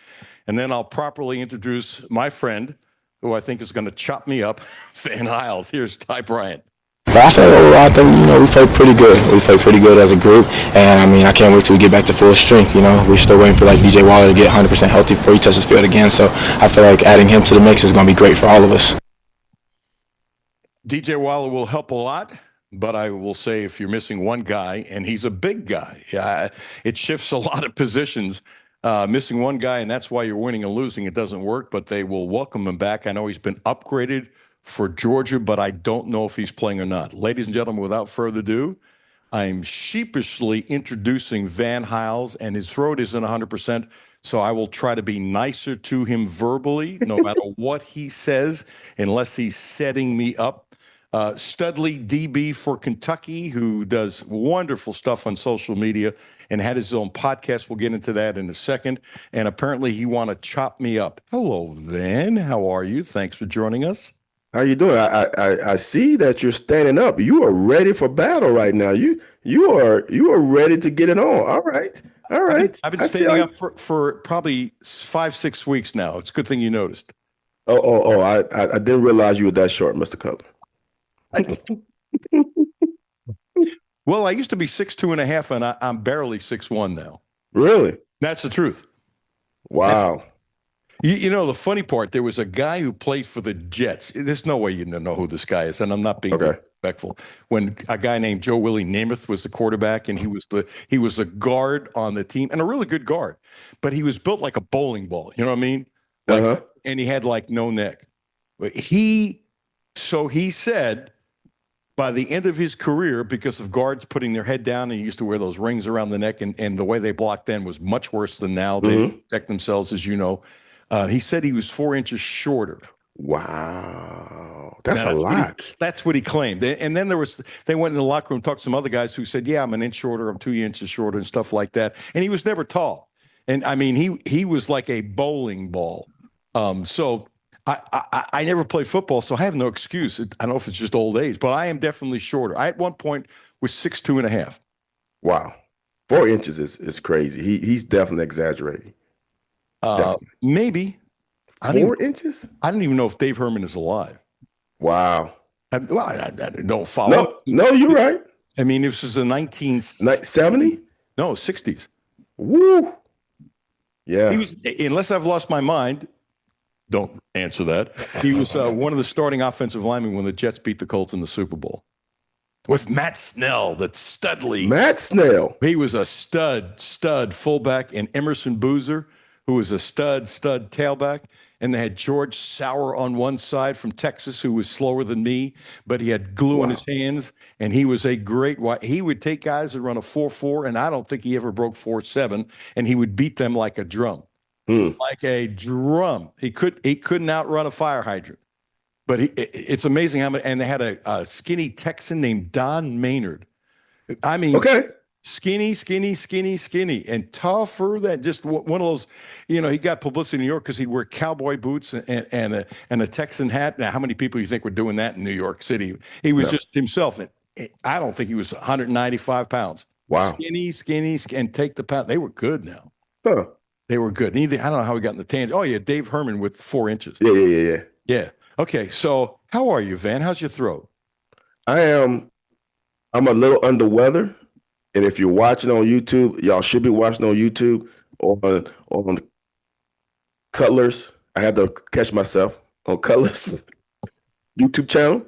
And then I'll properly introduce my friend, who I think is going to chop me up, Van Hiles. Here's Ty Bryant. But I feel overall, I think, we played pretty good. We played pretty good as a group. And, I can't wait till we get back to full strength, We're still waiting for, DJ Waller to get 100% healthy before he touches the field again. So I feel like adding him to the mix is going to be great for all of us. DJ Waller will help a lot. But I will say if you're missing one guy, and he's a big guy, it shifts a lot of positions. Missing one guy, and that's why you're winning and losing. It doesn't work, but they will welcome him back. I know he's been upgraded for Georgia, but I don't know if he's playing or not. Ladies and gentlemen, without further ado, I'm sheepishly introducing Van Hiles, and his throat isn't 100%, so I will try to be nicer to him verbally, no matter what he says, unless he's setting me up. Studley DB for Kentucky, who does wonderful stuff on social media and had his own podcast. We'll get into that in a second. And apparently he want to chop me up. Hello, Van. How are you? Thanks for joining us. How you doing? I see that you're standing up. You are ready for battle right now. You are ready to get it on. All right. I've been standing up for probably 5-6 weeks now. It's a good thing you noticed. I didn't realize you were that short, Mr. Cutler. Well, I used to be 6'2.5", and I'm barely 6'1" now. Really? That's the truth. Wow. You know, the funny part, there was a guy who played for the Jets. There's no way you know who this guy is, and I'm not being disrespectful. When a guy named Joe Willie Namath was the quarterback, and he was a guard on the team, and a really good guard, but he was built like a bowling ball. You know what I mean? And he had no neck. So he said, by the end of his career, because of guards putting their head down, and he used to wear those rings around the neck, and the way they blocked then was much worse than now. They protect themselves, as you know. He said he was 4 inches shorter. Wow. That's a lot. That's what he claimed. And then they went in the locker room, talked to some other guys who said, yeah, I'm an inch shorter, I'm 2 inches shorter, and stuff like that. And he was never tall. And I mean, he was like a bowling ball. So I never played football, so I have no excuse. I don't know if it's just old age, but I am definitely shorter. I at one point was 6'2.5". Wow. 4 inches is crazy. He's definitely exaggerating. Maybe. 4 inches? I don't even know if Dave Herman is alive. Wow. I don't follow. No, you're right. I mean, this was a 1970? No, 60s. Woo. Yeah. He was, unless I've lost my mind, don't answer that. He was one of the starting offensive linemen when the Jets beat the Colts in the Super Bowl. With Matt Snell, that Studley. Matt Snell. He was a stud fullback, and Emerson Boozer, who was a stud tailback. And they had George Sauer on one side from Texas, who was slower than me, but he had glue in his hands, and he was a great – he would take guys that run a 4.4, and I don't think he ever broke 4.7, and he would beat them like a drum. Like a drum. He couldn't outrun a fire hydrant. But it's amazing how many – and they had a skinny Texan named Don Maynard. I mean skinny, and tougher than just one of those, he got publicity in New York because he'd wear cowboy boots and a Texan hat. Now, how many people do you think were doing that in New York City? He was just himself. And I don't think he was 195 pounds. Wow. Skinny, and take the pound. They were good now. Huh. They were good. I don't know how we got in the tangent. Oh, yeah, Dave Herman with 4 inches. Yeah. Okay, so how are you, Van? How's your throat? I'm a little under weather. And if you're watching on YouTube, y'all should be watching on YouTube on Cutler's. I had to catch myself on Cutler's YouTube channel.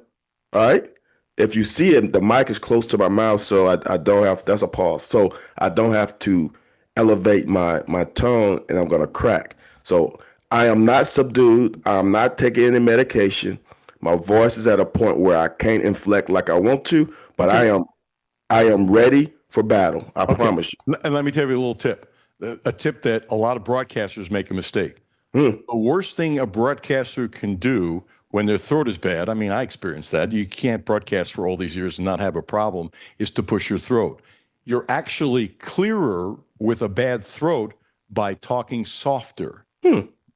All right. If you see it, the mic is close to my mouth, so I don't have. That's a pause. So I don't have to elevate my tone, and I'm gonna crack. So I am not subdued. I'm not taking any medication. My voice is at a point where I can't inflect like I want to, but I am ready for battle. I promise you. And let me tell you a little tip. A tip that a lot of broadcasters make a mistake. The worst thing a broadcaster can do when their throat is bad, I mean, I experienced that. You can't broadcast for all these years and not have a problem, is to push your throat. You're actually clearer with a bad throat by talking softer.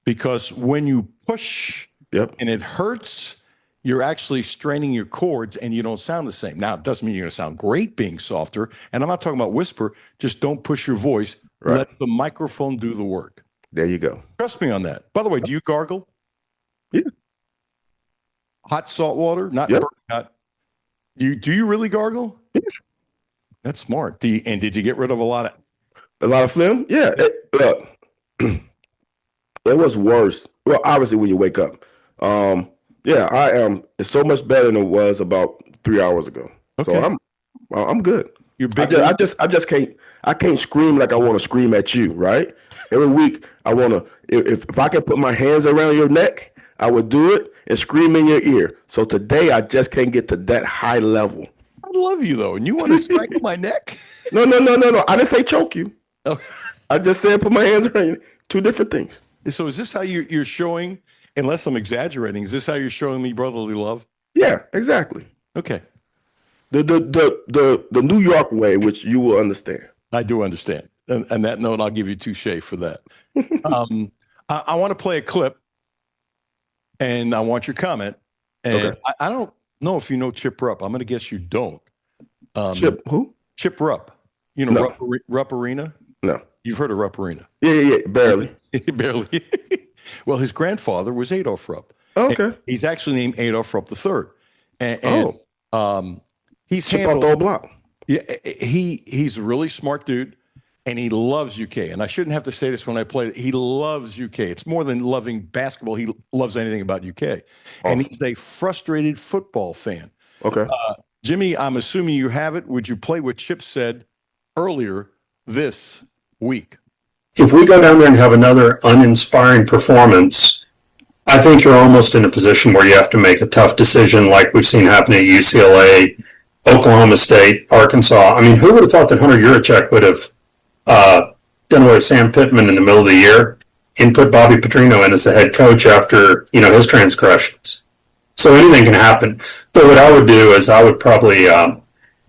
Because when you push and it hurts, you're actually straining your cords and you don't sound the same. Now, it doesn't mean you're going to sound great being softer. And I'm not talking about whisper. Just don't push your voice. Right. Let the microphone do the work. There you go. Trust me on that. By the way, do you gargle? Yeah. Hot salt water? Not burning hot. Do you really gargle? Yeah. That's smart. And did you get rid of a lot of phlegm? Yeah. Look, it was worse. Well, obviously when you wake up. Yeah, I am. It's so much better than it was about 3 hours ago. Okay. So I'm good. You're big. I just can't scream like I want to scream at you, right? Every week I want to. If I can put my hands around your neck, I would do it and scream in your ear. So today I just can't get to that high level. I love you though, and you want to strangle my neck? No. I didn't say choke you. Okay. I just said put my hands around you. Two different things. So is this how you're showing? Unless I'm exaggerating, is this how you're showing me brotherly love? Yeah, exactly. Okay. The New York way, which you will understand. I do understand. And that note, I'll give you touche for that. I want to play a clip, and I want your comment. And I don't know if you know Chip Rupp. I'm going to guess you don't. Chip who? Chip Rupp. You know Rupp Arena? No. You've heard of Rupp Arena? Yeah, barely. Barely. Well, his grandfather was Adolf Rupp. Okay. And he's actually named Adolf Rupp III. He's Chip off the old block. Yeah, he's a really smart dude, and he loves UK. And I shouldn't have to say this when I play it. He loves UK. It's more than loving basketball. He loves anything about UK. Awesome. And he's a frustrated football fan. Okay. Jimmy, I'm assuming you have it. Would you play what Chip said earlier this week? If we go down there and have another uninspiring performance, I think you're almost in a position where you have to make a tough decision like we've seen happen at UCLA, Oklahoma State, Arkansas. I mean, who would have thought that Hunter Yurachek would have done away with Sam Pittman in the middle of the year and put Bobby Petrino in as the head coach after, his transgressions? So anything can happen. But what I would do is I would probably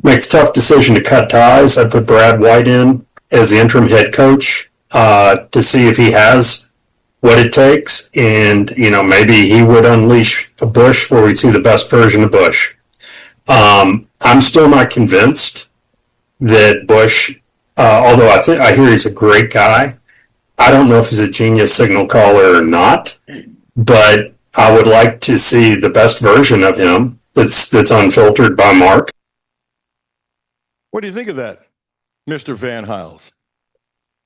make the tough decision to cut ties. I'd put Brad White in as the interim head coach to see if he has what it takes. And, maybe he would unleash a Bush where we'd see the best version of Bush. I'm still not convinced that Bush, although I hear he's a great guy, I don't know if he's a genius signal caller or not, but I would like to see the best version of him that's unfiltered by Mark. What do you think of that, Mr. Van Hiles?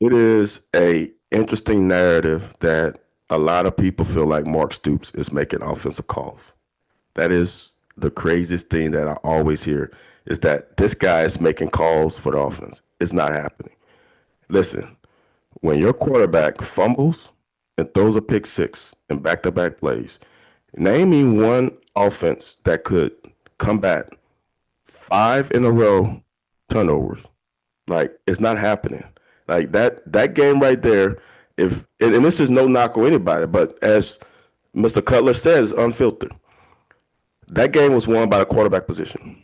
It is a interesting narrative that a lot of people feel like Mark Stoops is making offensive calls. That is the craziest thing that I always hear, is that this guy is making calls for the offense. It's not happening. Listen, when your quarterback fumbles and throws a pick six in back-to-back plays, name me one offense that could combat 5 in a row turnovers. Like, it's not happening. Like that game right there, and this is no knock on anybody, but as Mr. Cutler says, unfiltered. That game was won by the quarterback position.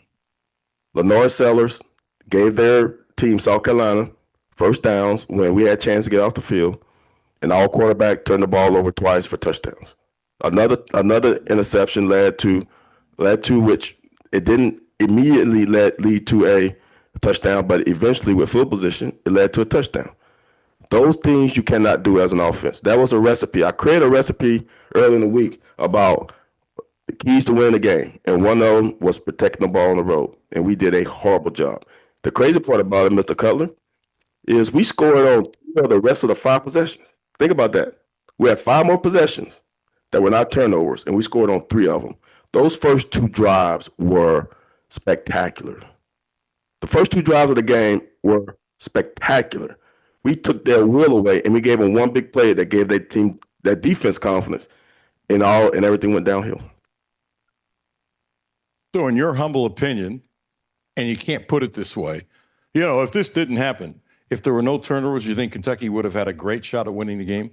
Lenore Sellers gave their team, South Carolina, first downs when we had a chance to get off the field, and our quarterback turned the ball over twice for touchdowns. Another interception led to which it didn't immediately lead to a touchdown, but eventually with field position, it led to a touchdown. Those things you cannot do as an offense. That was a recipe. I created a recipe early in the week about the keys to win the game, and one of them was protecting the ball on the road, and we did a horrible job. The crazy part about it, Mr. Cutler, is we scored on 2 of the rest of the 5 possessions. Think about that. We had 5 more possessions that were not turnovers, and we scored on 3 of them. those first two drives were spectacular. The first two drives of the game were spectacular. We took their will away, and we gave them one big play that gave that team, that defense, confidence, and everything went downhill. So in your humble opinion, and you can't put it this way, if this didn't happen, if there were no turnovers, you think Kentucky would have had a great shot at winning the game?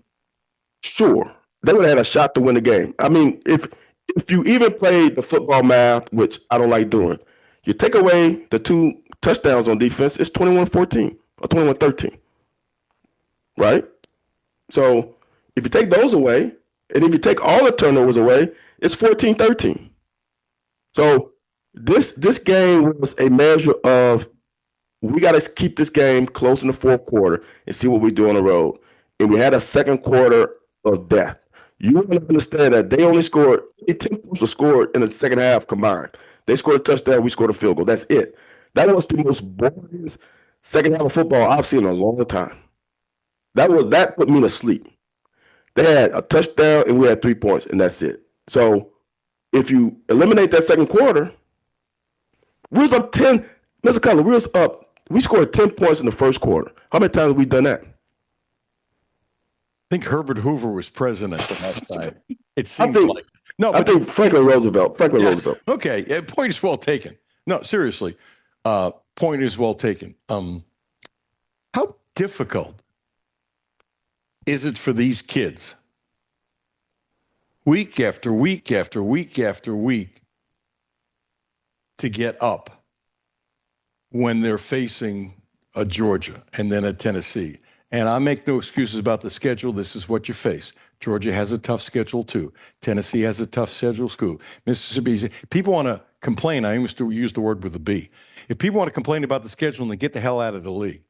Sure. They would have had a shot to win the game. I mean, if you even played the football math, which I don't like doing, you take away the two touchdowns on defense, it's 21-14 or 21-13, right? So if you take those away, and if you take all the turnovers away, it's 14-13. So this game was a measure of, we got to keep this game close in the fourth quarter and see what we do on the road. And we had a second quarter of death. You want to understand that they only scored 10 points were scored in the second half combined. They scored a touchdown, we scored a field goal. That's it. That was the most boring second half of football I've seen in a long time. That put me to sleep. They had a touchdown and we had 3 points, and that's it. So if you eliminate that second quarter, we was up 10. Mr. Cutler, we was up. We scored 10 points in the first quarter. How many times have we done that? I think Herbert Hoover was president on that side. It seemed like. No, I think Franklin Roosevelt. Roosevelt. Okay, point is well taken. No, seriously, point is well taken. How difficult is it for these kids, week after week after week after week, to get up when they're facing a Georgia and then a Tennessee? And I make no excuses about the schedule. This is what you face. Georgia has a tough schedule too. Tennessee has a tough schedule too. Mississippi. People want to complain. I used to use the word with a B. If people want to complain about the schedule, then get the hell out of the league.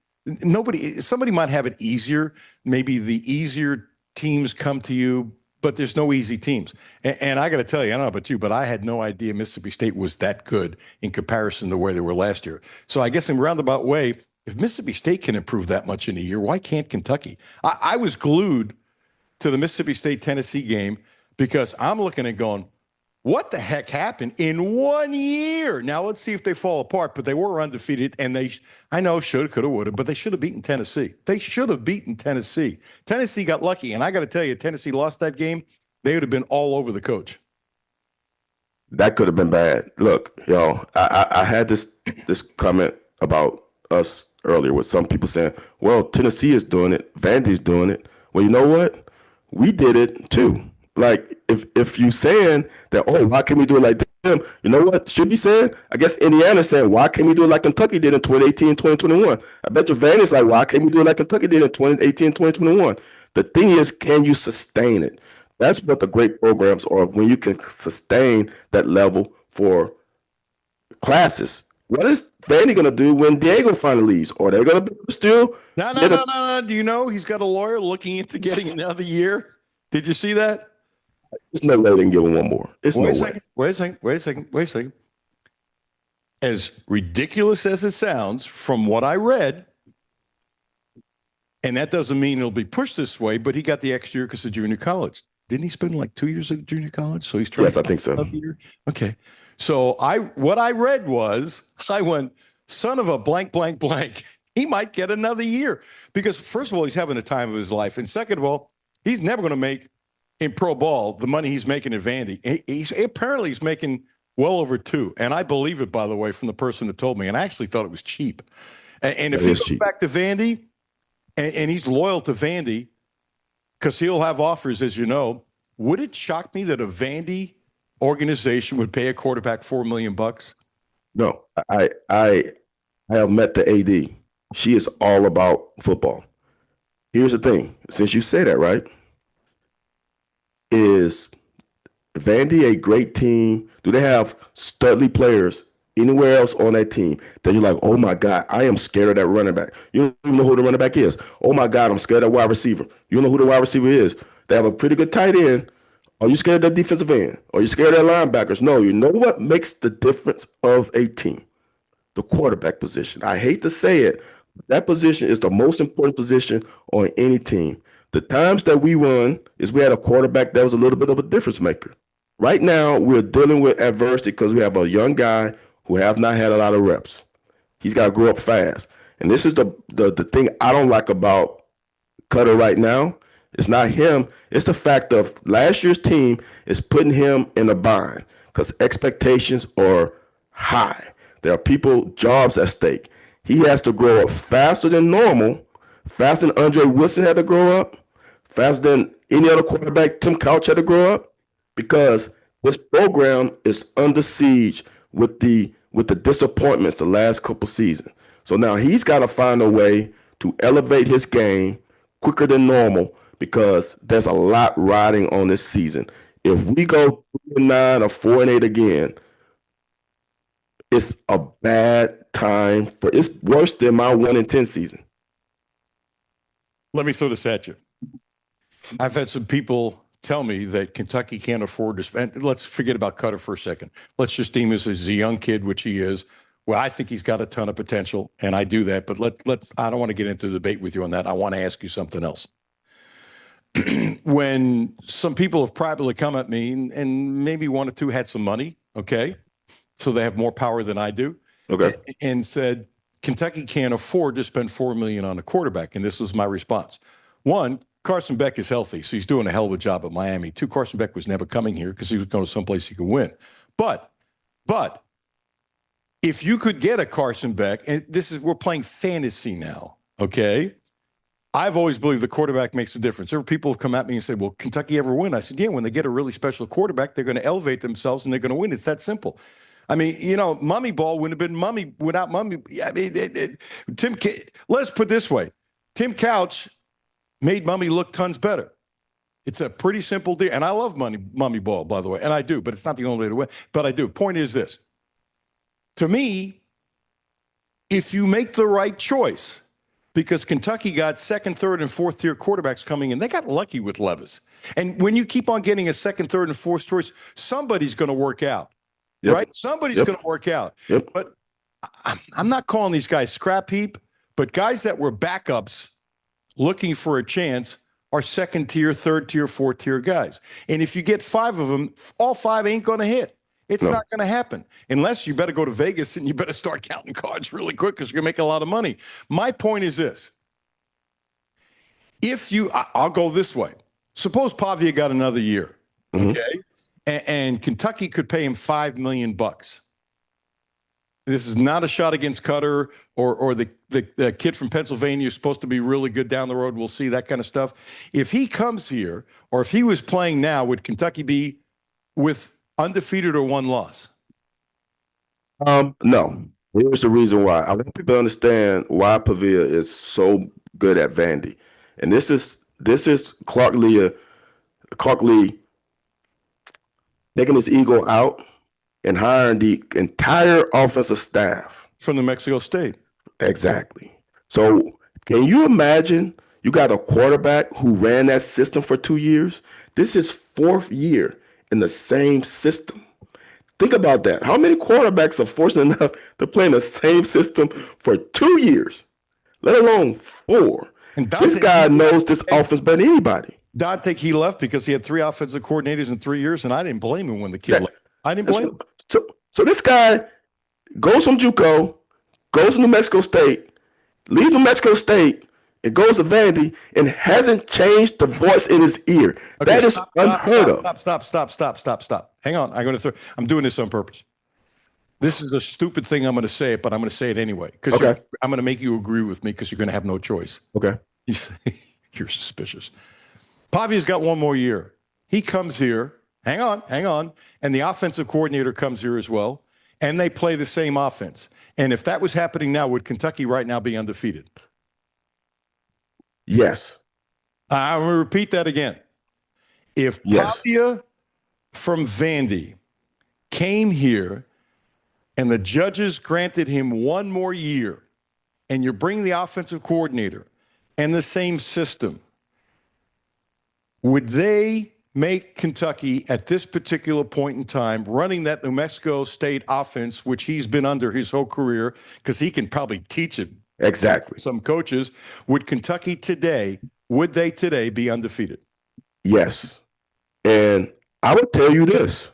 Somebody might have it easier. Maybe the easier teams come to you, but there's no easy teams. And I got to tell you, I don't know about you, but I had no idea Mississippi State was that good in comparison to where they were last year. So I guess in a roundabout way, if Mississippi State can improve that much in a year, why can't Kentucky? I was glued to the Mississippi State-Tennessee game because I'm looking at going, what the heck happened in 1 year? Now, let's see if they fall apart, but they were undefeated, and I know, shoulda, coulda, woulda, but they should have beaten Tennessee. They should have beaten Tennessee. Tennessee got lucky, and I got to tell you, Tennessee lost that game, they would have been all over the coach. That could have been bad. Look, I had this comment about us earlier with some people saying, well, Tennessee is doing it, Vandy's doing it. Well, you know what? We did it too. Like, if you saying that, oh, why can't we do it like them? You know what should be saying? I guess Indiana's saying, why can't we do it like Kentucky did in 2018 and 2021? I bet you Vandy's like, why can't we do it like Kentucky did in 2018 and 2021? The thing is, can you sustain it? That's what the great programs are, when you can sustain that level for classes. What is Vandy going to do when Diego finally leaves? Are they going to be still? No. Do you know he's got a lawyer looking into getting another year? Did you see that? There's no way they can give him one more. Wait a second. As ridiculous as it sounds, from what I read, and that doesn't mean it'll be pushed this way, but he got the extra year because of junior college. Didn't he spend like 2 years at junior college? So he's trying. Yes, I think so. Okay. So what I read was, I went, son of a blank, blank, blank. He might get another year because, first of all, he's having the time of his life. And second of all, he's never going to make in pro ball the money he's making at Vandy. Apparently he's making well over $2 million. And I believe it, by the way, from the person that told me. And I actually thought it was cheap. And if he goes back to Vandy and he's loyal to Vandy, because he'll have offers, as you know, would it shock me that a Vandy organization would pay a quarterback $4 million? No, I have met the AD. She is all about football. Here's the thing, since you say that, right? Is Vandy a great team? Do they have studly players anywhere else on that team that you're like, oh my God, I am scared of that running back? You don't even know who the running back is. Oh my God, I'm scared of that wide receiver. You don't know who the wide receiver is. They have a pretty good tight end. Are you scared of that defensive end? Are you scared of that linebackers? No, you know what makes the difference of a team? The quarterback position. I hate to say it, but that position is the most important position on any team. The times that we run is we had a quarterback that was a little bit of a difference maker. Right now, we're dealing with adversity because we have a young guy who have not had a lot of reps. He's got to grow up fast. And this is the thing I don't like about Cutler right now. It's not him. It's the fact of last year's team is putting him in a bind because expectations are high. There are jobs at stake. He has to grow up faster than normal, faster than Andre Wilson had to grow up, faster than any other quarterback Tim Couch had to grow up, because this program is under siege with the disappointments the last couple seasons. So now he's got to find a way to elevate his game quicker than normal because there's a lot riding on this season. If we go 3-9 or 4-8 again, it's a bad time it's worse than my 1-10 season. Let me throw this at you. I've had some people tell me that Kentucky can't afford to spend. Let's forget about Cutler for a second. Let's just deem this as a young kid, which he is. Well, I think he's got a ton of potential, and I do that. But I don't want to get into the debate with you on that. I want to ask you something else. When some people have privately come at me, and maybe one or two had some money, okay, so they have more power than I do, okay, and said Kentucky can't afford to spend $4 million on a quarterback, and this was my response. One, Carson Beck is healthy, so he's doing a hell of a job at Miami. Two, Carson Beck was never coming here because he was going to someplace he could win. But if you could get a Carson Beck, and we're playing fantasy now, okay? I've always believed the quarterback makes a difference. There are people who come at me and say, will Kentucky ever win? I said, yeah, when they get a really special quarterback, they're going to elevate themselves and they're going to win. It's that simple. I mean, Mummy Ball wouldn't have been Mummy without Mummy. I mean, let's put it this way. Tim Couch made Mummy look tons better. It's a pretty simple deal. And I love Mummy Ball, by the way, and I do, but it's not the only way to win. But I do. Point is this. To me, if you make the right choice, because Kentucky got second, third, and fourth tier quarterbacks coming in, they got lucky with Levis. And when you keep on getting a second, third, and fourth choice, somebody's going to work out, right? Somebody's going to work out. But I'm not calling these guys scrap heap, but guys that were backups looking for a chance are second tier, third tier, fourth tier guys. And if you get 5 of them, all 5 ain't going to hit. It's not going to happen unless you better go to Vegas and you better start counting cards really quick because you're going to make a lot of money. My point is this. I'll go this way. Suppose Pavia got another year, okay? And Kentucky could pay him $5 million. This is not a shot against Cutler or the kid from Pennsylvania who's supposed to be really good down the road. We'll see that kind of stuff. If he comes here or if he was playing now, would Kentucky be with undefeated or 1 loss? No. Here's the reason why. I want people to understand why Pavia is so good at Vandy. And this is Clark Lee taking his ego out and hiring the entire offensive staff. From New Mexico State. Exactly. So can you imagine you got a quarterback who ran that system for 2 years? This is 4th year in the same system. Think about that. How many quarterbacks are fortunate enough to play in the same system for 2 years, let alone 4? And this guy knows this offense better than anybody. Dante, he left because he had 3 offensive coordinators in 3 years, and I didn't blame him when the kid left. I didn't blame him. So this guy goes from JUCO, goes to New Mexico State, leaves New Mexico State, and goes to Vandy and hasn't changed the voice in his ear. Okay, that is unheard of. Stop. Hang on. I'm doing this on purpose. This is a stupid thing I'm going to say it, but I'm going to say it anyway. Because I'm going to make you agree with me because you're going to have no choice. Okay. You say, you're suspicious. Pavia's got 1 more year. He comes here. Hang on. And the offensive coordinator comes here as well. And they play the same offense. And if that was happening now, would Kentucky right now be undefeated? Yes. I'm going to repeat that again. If Pavia from Vandy came here and the judges granted him 1 more year and you're bringing the offensive coordinator and the same system, would they make Kentucky at this particular point in time running that New Mexico State offense, which he's been under his whole career, because he can probably teach it? Exactly. Some coaches. Would they today be undefeated? Yes. And I would tell you this.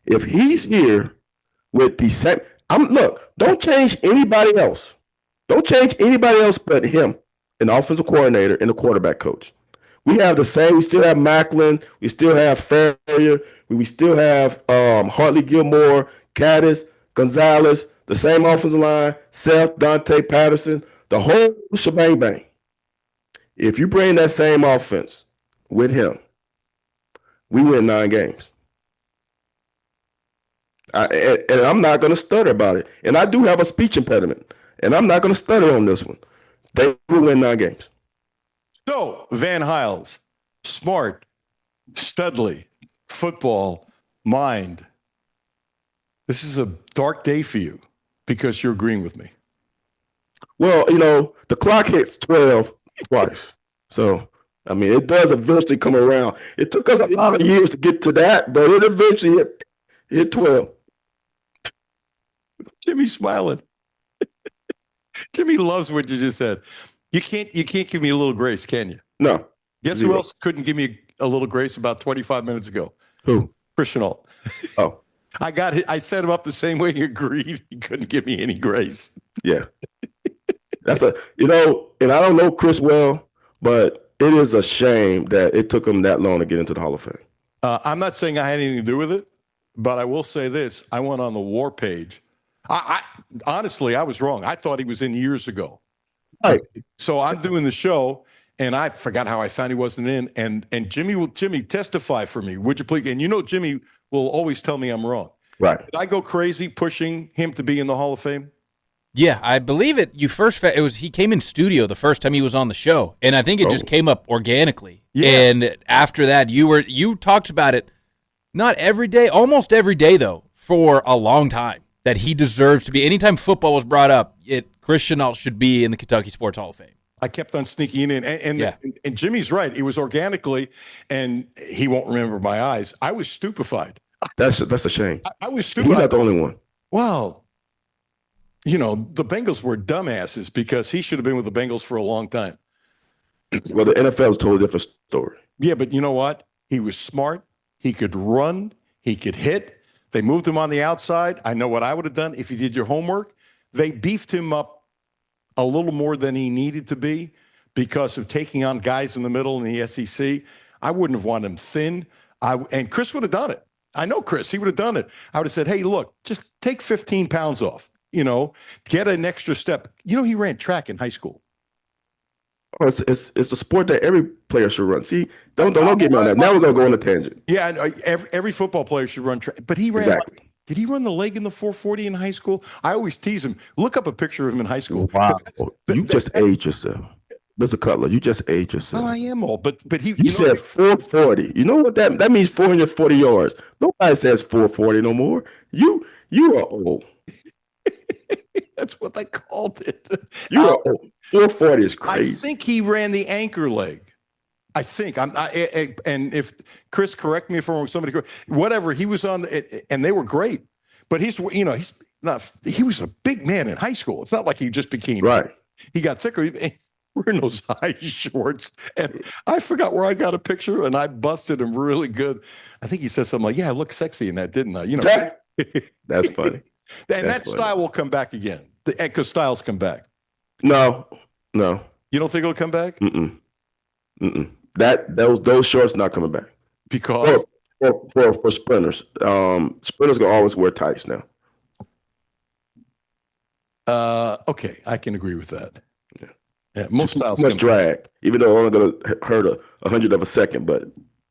If he's here with the same, look, don't change anybody else. Don't change anybody else but him, an offensive coordinator and a quarterback coach. We have the same. We still have Macklin. We still have Ferrier. We still have Hartley Gilmore, Caddis, Gonzalez, the same offensive line, Seth, Dante Patterson, the whole shebang bang. If you bring that same offense with him, we win 9 games. And I'm not going to stutter about it. And I do have a speech impediment, and I'm not going to stutter on this one. They will win 9 games. So, Van Hiles, Smart, Studley, football, mind. This is a dark day for you because you're agreeing with me. Well, the clock hits 12 twice. So, I mean, it does eventually come around. It took us a lot of years to get to that, but it eventually hit 12. Jimmy's smiling. Jimmy loves what you just said. You can't give me a little grace, can you? No. Guess who else couldn't give me a little grace about 25 minutes ago? Who? Christian Alt. Oh. I got it. I set him up the same way he agreed. He couldn't give me any grace. Yeah. That's and I don't know Chris well, but it is a shame that it took him that long to get into the Hall of Fame. I'm not saying I had anything to do with it, but I will say this. I went on the war page. I honestly, I was wrong. I thought he was in years ago. Right. So I'm doing the show, and I forgot how I found he wasn't in. And Jimmy, testify for me, would you please? And Jimmy will always tell me I'm wrong. Right. Did I go crazy pushing him to be in the Hall of Fame? Yeah, I believe it. He came in studio the first time he was on the show, and I think it just came up organically. Yeah. And after that, you talked about it not every day, almost every day though, for a long time, that he deserves to be. Anytime football was brought up, Christian Alt should be in the Kentucky Sports Hall of Fame. I kept on sneaking in, and Jimmy's right. It was organically, and he won't remember my eyes. I was stupefied. That's a shame. I was stupefied. He's not the only one. Well, the Bengals were dumbasses because he should have been with the Bengals for a long time. Well, the NFL is a totally different story. Yeah, but you know what? He was smart. He could run. He could hit. They moved him on the outside. I know what I would have done if you did your homework. They beefed him up a little more than he needed to be because of taking on guys in the middle in the SEC. I wouldn't have wanted him thin. And Chris would have done it. I know Chris. He would have done it. I would have said, hey, look, just take 15 pounds off. Get an extra step. He ran track in high school. Oh, it's a sport that every player should run. See, don't get me on that. Now we're gonna go on a tangent. Yeah, every football player should run track, but he ran. Exactly. Did he run the leg in the 440 in high school? I always tease him. Look up a picture of him in high school. Wow, you just aged yourself, Mr. Cutler. You just aged yourself. Well, I am old, but he. You said 440. You know what that means? 440 yards. Nobody says 440 no more. You are old. That's what they called it. You are old. 440 is crazy. I think he ran the anchor leg. I think and if Chris, correct me if I'm wrong, somebody, whatever, he was on, and they were great. But he was a big man in high school. It's not like he just became right. He got thicker. We're in those high shorts, and I forgot where I got a picture, and I busted him really good. I think he said something like, "Yeah, I look sexy in that, didn't I?" That's funny. And that style will come back again. Because styles come back. No. You don't think it'll come back? Mm-mm. Those shorts not coming back because for sprinters. Sprinters gonna always wear tights now. Okay, I can agree with that. Yeah, most styles much drag, even though only gonna hurt a 100th of a second, but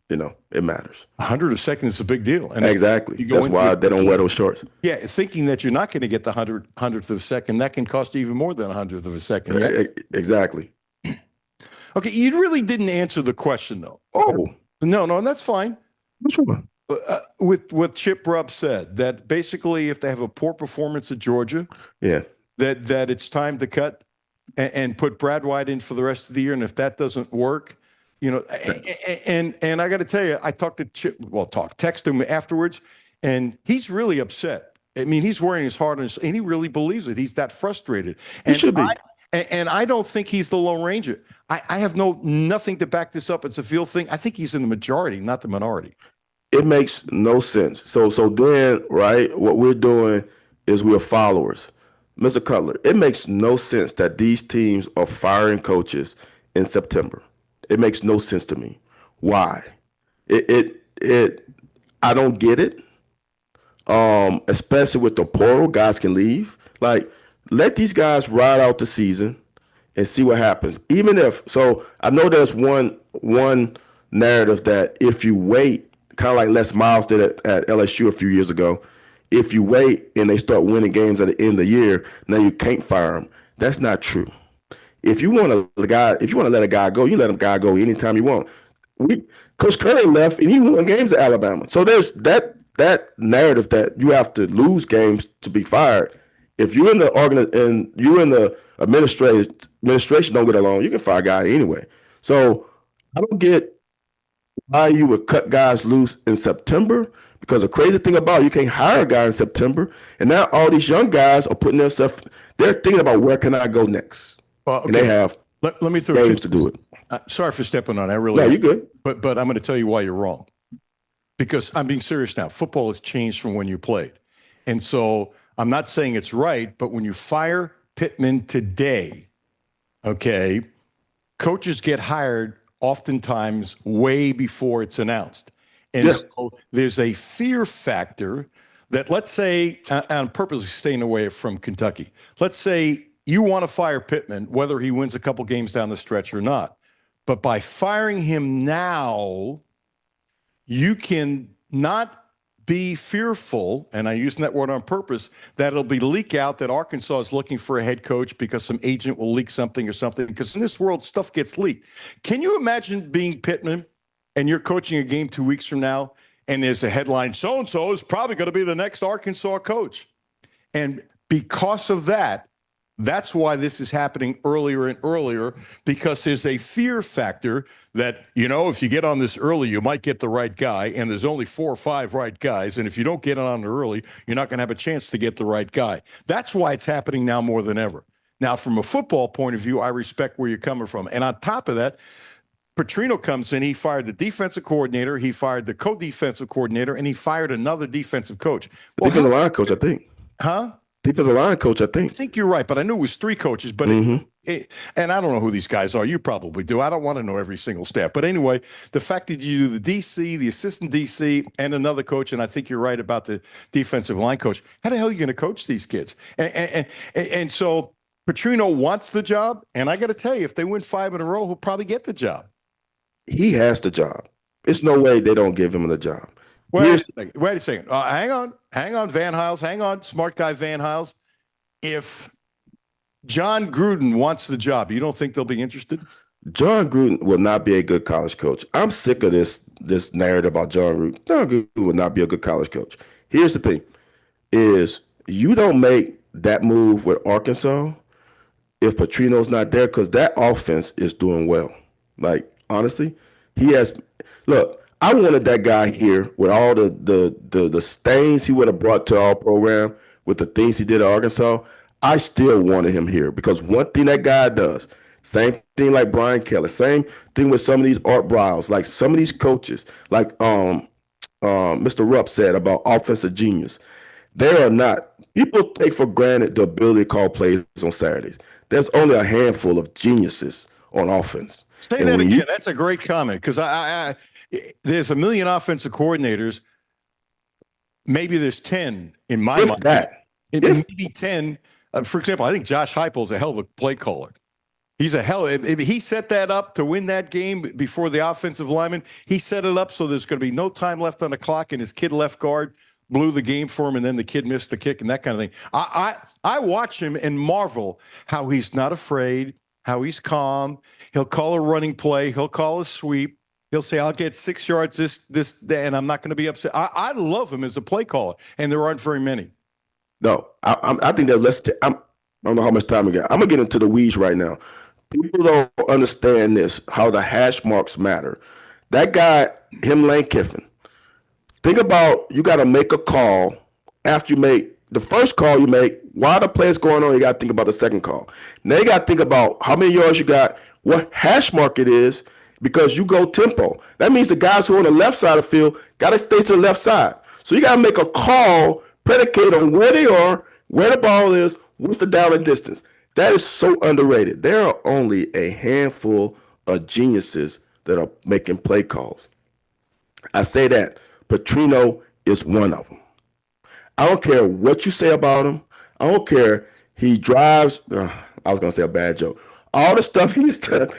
it matters. 100th of a second is a big deal, and exactly. That's why they don't wear those shorts. Yeah, thinking that you're not going to get the 100th of a second, that can cost you even more than 100th of a second. Yeah? Exactly. Okay, you really didn't answer the question though. Oh no, that's fine. Which one? With what Chip Rubb said, that basically if they have a poor performance at Georgia, that it's time to cut and put Brad White in for the rest of the year, and if that doesn't work. And I got to tell you, I talked to Chip. Well, text him afterwards, and he's really upset. I mean, he's wearing his heart on his, and he really believes it. He's that frustrated. And he should be. And I don't think he's the Lone Ranger. I have nothing to back this up. It's a field thing. I think he's in the majority, not the minority. It makes no sense. So then, right, what we're doing is we're followers. Mr. Cutler, it makes no sense that these teams are firing coaches in September. It makes no sense to me. Why? It I don't get it. Especially with the portal, guys can leave. Like, let these guys ride out the season and see what happens. Even if so, I know there's one narrative that if you wait, kind of like Les Miles did at LSU a few years ago, if you wait and they start winning games at the end of the year, now you can't fire them. That's not true. If you want to let a guy go, you let a guy go anytime you want. Coach Curry left and he won games at Alabama. So there's that narrative that you have to lose games to be fired. If you're in the and you're in the administration don't get along, you can fire a guy anyway. So I don't get why you would cut guys loose in September, because the crazy thing about it, you can't hire a guy in September, and now all these young guys are putting themselves. They're thinking about where can I go next, and they have let me throw games to do it. Sorry for stepping on. I really. No, you're good. But I'm going to tell you why you're wrong. Because I'm being serious now. Football has changed from when you played, and so I'm not saying it's right. But when you fire Pittman today, okay, coaches get hired oftentimes way before it's announced. And so there's a fear factor that, let's say, I'm purposely staying away from Kentucky. Let's say you want to fire Pittman, whether he wins a couple games down the stretch or not. But by firing him now, you can not be fearful, and I'm using that word on purpose, that it'll be leak out that Arkansas is looking for a head coach because some agent will leak something or something. Because in this world, stuff gets leaked. Can you imagine being Pittman and you're coaching a game 2 weeks from now, and there's a headline, so-and-so is probably going to be the next Arkansas coach? And because of that, that's why this is happening earlier and earlier, because there's a fear factor that, if you get on this early, you might get the right guy, and there's only 4 or 5 right guys, and if you don't get on early, you're not going to have a chance to get the right guy. That's why it's happening now more than ever. Now, from a football point of view, I respect where you're coming from. And on top of that, Petrino comes in, he fired the defensive coordinator, he fired the co-defensive coordinator, and he fired another defensive coach. Well, defensive line coach, I think. Huh? Defensive line coach, I think. I think you're right, but I knew it was 3 coaches. But and I don't know who these guys are. You probably do. I don't want to know every single staff. But anyway, the fact that you do the DC, the assistant DC, and another coach, and I think you're right about the defensive line coach. How the hell are you going to coach these kids? And so Petrino wants the job, and I got to tell you, if they win 5 in a row, he'll probably get the job. He has the job. There's no way they don't give him the job. Wait a second. Hang on, Van Hiles. Hang on, smart guy Van Hiles. If John Gruden wants the job, you don't think they'll be interested? John Gruden will not be a good college coach. I'm sick of this narrative about John Gruden. John Gruden will not be a good college coach. Here's the thing, is you don't make that move with Arkansas if Petrino's not there, because that offense is doing well. Like, honestly, look, I wanted that guy here with all the stains he would have brought to our program with the things he did at Arkansas. I still wanted him here because one thing that guy does, same thing like Brian Kelly, same thing with some of these Art Briles, like some of these coaches, like Mr. Rupp said about offensive genius. They are not. People take for granted the ability to call plays on Saturdays. There's only a handful of geniuses on offense. Say that again. That's a great comment, because there's a million offensive coordinators. Maybe there's 10 in my mind. Maybe 10. For example, I think Josh Heupel is a hell of a play caller. He's he set that up to win that game before the offensive lineman. He set it up so there's going to be no time left on the clock, and his kid left guard blew the game for him, and then the kid missed the kick and that kind of thing. I watch him and marvel how he's not afraid, how he's calm. He'll call a running play. He'll call a sweep. He'll say, I'll get 6 yards this day, and I'm not going to be upset. I love him as a play caller, and there aren't very many. No, I think that I don't know how much time we got. I'm going to get into the weeds right now. People don't understand this, how the hash marks matter. That guy, Lane Kiffin, think about, you got to make a call after you make the first call you make. While the play is going on, you got to think about the second call. Now you got to think about how many yards you got, what hash mark it is, because you go tempo. That means the guys who are on the left side of the field got to stay to the left side. So you got to make a call predicated on where they are, where the ball is, what's the down and distance. That is so underrated. There are only a handful of geniuses that are making play calls. I say that Petrino is one of them. I don't care what you say about him. I don't care. He drives. I was going to say a bad joke. All the stuff he's done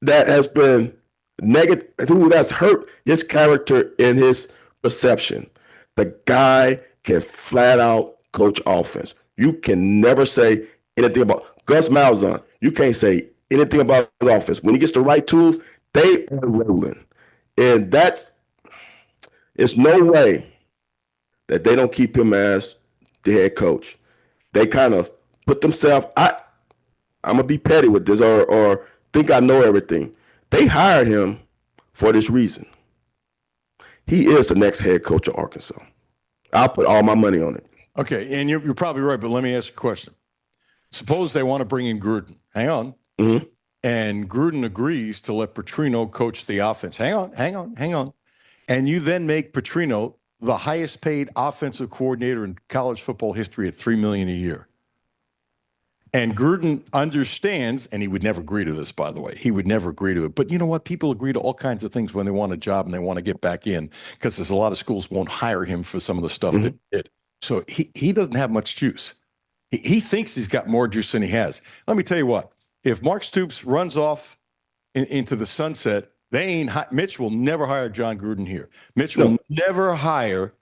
that has been negative, that's hurt his character and his perception. The guy can flat out coach offense. You can never say anything about Gus Malzahn. You can't say anything about his offense. When he gets the right tools, they are rolling. And it's no way that they don't keep him as the head coach. They kind of put themselves, I'm going to be petty with this or think I know everything. They hired him for this reason. He is the next head coach of Arkansas. I'll put all my money on it. Okay, and you're probably right, but let me ask you a question. Suppose they want to bring in Gruden. Hang on. Mm-hmm. And Gruden agrees to let Petrino coach the offense. Hang on. And you then make Petrino the highest paid offensive coordinator in college football history at $3 million a year. And Gruden understands, and he would never agree to this, by the way. He would never agree to it. But you know what? People agree to all kinds of things when they want a job and they want to get back in, because there's a lot of schools won't hire him for some of the stuff that he did. So he doesn't have much juice. He thinks he's got more juice than he has. Let me tell you what. If Mark Stoops runs off into the sunset, Mitch will never hire John Gruden here. Mitch will never hire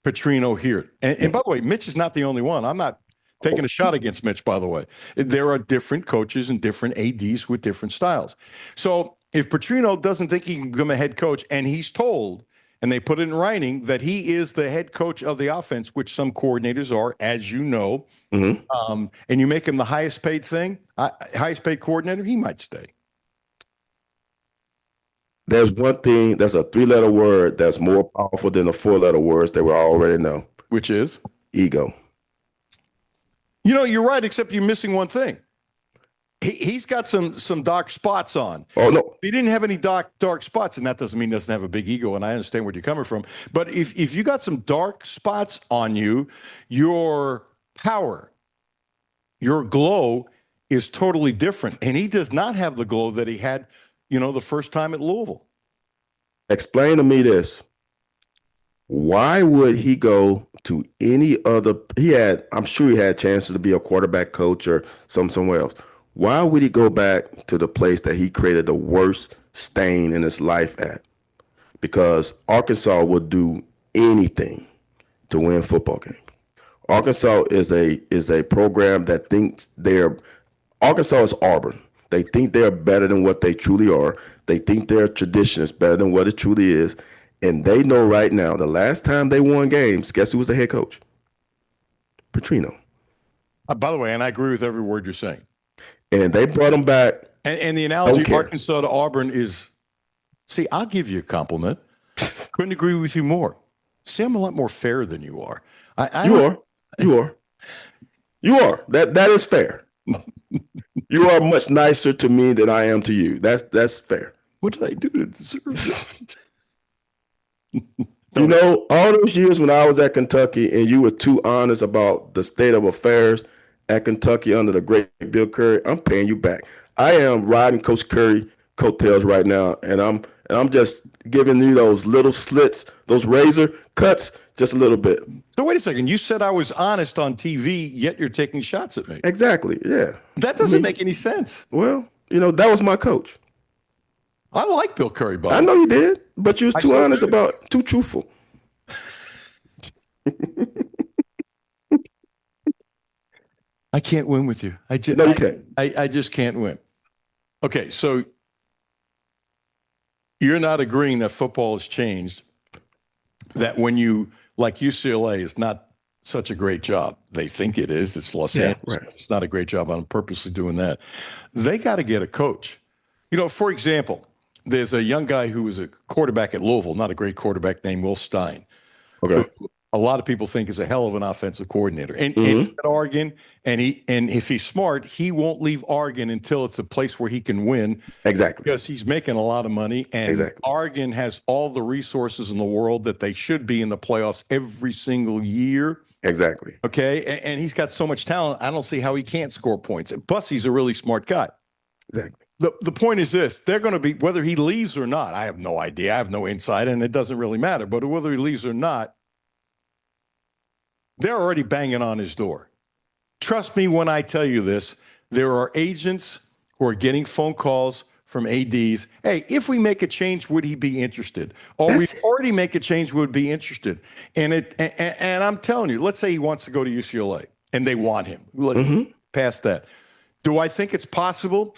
Petrino here. And by the way, Mitch is not the only one. I'm not taking a shot against Mitch, by the way. There are different coaches and different ADs with different styles. So if Petrino doesn't think he can become a head coach, and he's told, and they put it in writing, that he is the head coach of the offense, which some coordinators are, as you know, and you make him the highest paid coordinator, he might stay. There's one thing, that's a 3-letter word that's more powerful than the 4-letter words that we already know. Which is? Ego. You know, you're right, except you're missing one thing. He's got some dark spots on. Oh, no. He didn't have any dark spots, and that doesn't mean he doesn't have a big ego, and I understand where you're coming from. But if you got some dark spots on you, your power, your glow is totally different. And he does not have the glow that he had, the first time at Louisville. Explain to me this. Why would he go to any other? I'm sure he had chances to be a quarterback coach or somewhere else. Why would he go back to the place that he created the worst stain in his life at? Because Arkansas would do anything to win football games. Arkansas is a program that thinks Arkansas is Auburn. They think they're better than what they truly are. They think their tradition is better than what it truly is. And they know right now, the last time they won games, guess who was the head coach? Petrino. By the way, and I agree with every word you're saying. And they brought him back. And the analogy Arkansas to Auburn is, see, I'll give you a compliment. Couldn't agree with you more. See, I'm a lot more fair than you are. You are. That is fair. You are much nicer to me than I am to you. That's fair. What did I do to deserve this? All those years when I was at Kentucky and you were too honest about the state of affairs at Kentucky under the great Bill Curry, I'm paying you back. I am riding Coach Curry coattails right now, and I'm just giving you those little slits, those razor cuts, just a little bit. So wait a second. You said I was honest on TV, yet you're taking shots at me. Exactly. Yeah. That doesn't make any sense. Well, that was my coach. I like Bill Curry, Bob. I know you did, but you was too honest too truthful. I can't win with you. No, you can't. I just can't win. Okay, so you're not agreeing that football has changed, that when you, like UCLA, is not such a great job. They think it is. It's Los Angeles. Right. It's not a great job. I'm purposely doing that. They got to get a coach. For example, there's a young guy who was a quarterback at Louisville, not a great quarterback, named Will Stein. Okay. a lot of people think is a hell of an offensive coordinator. And, Mm-hmm. and at Oregon, and if he's smart, he won't leave Oregon until it's a place where he can win. Exactly. Because he's making a lot of money, and Exactly. Oregon has all the resources in the world that they should be in the playoffs every single year. Exactly. Okay, and he's got so much talent, I don't see how he can't score points. Plus, he's a really smart guy. Exactly. The point is this, they're going to be, whether he leaves or not, I have no idea. I have no insight, and it doesn't really matter. But whether he leaves or not, they're already banging on his door. Trust me when I tell you this, there are agents who are getting phone calls from ADs. Hey, if we make a change, would he be interested? Or we already make a change, would be interested. And I'm telling you, let's say he wants to go to UCLA, and they want him. Past that. Do I think it's possible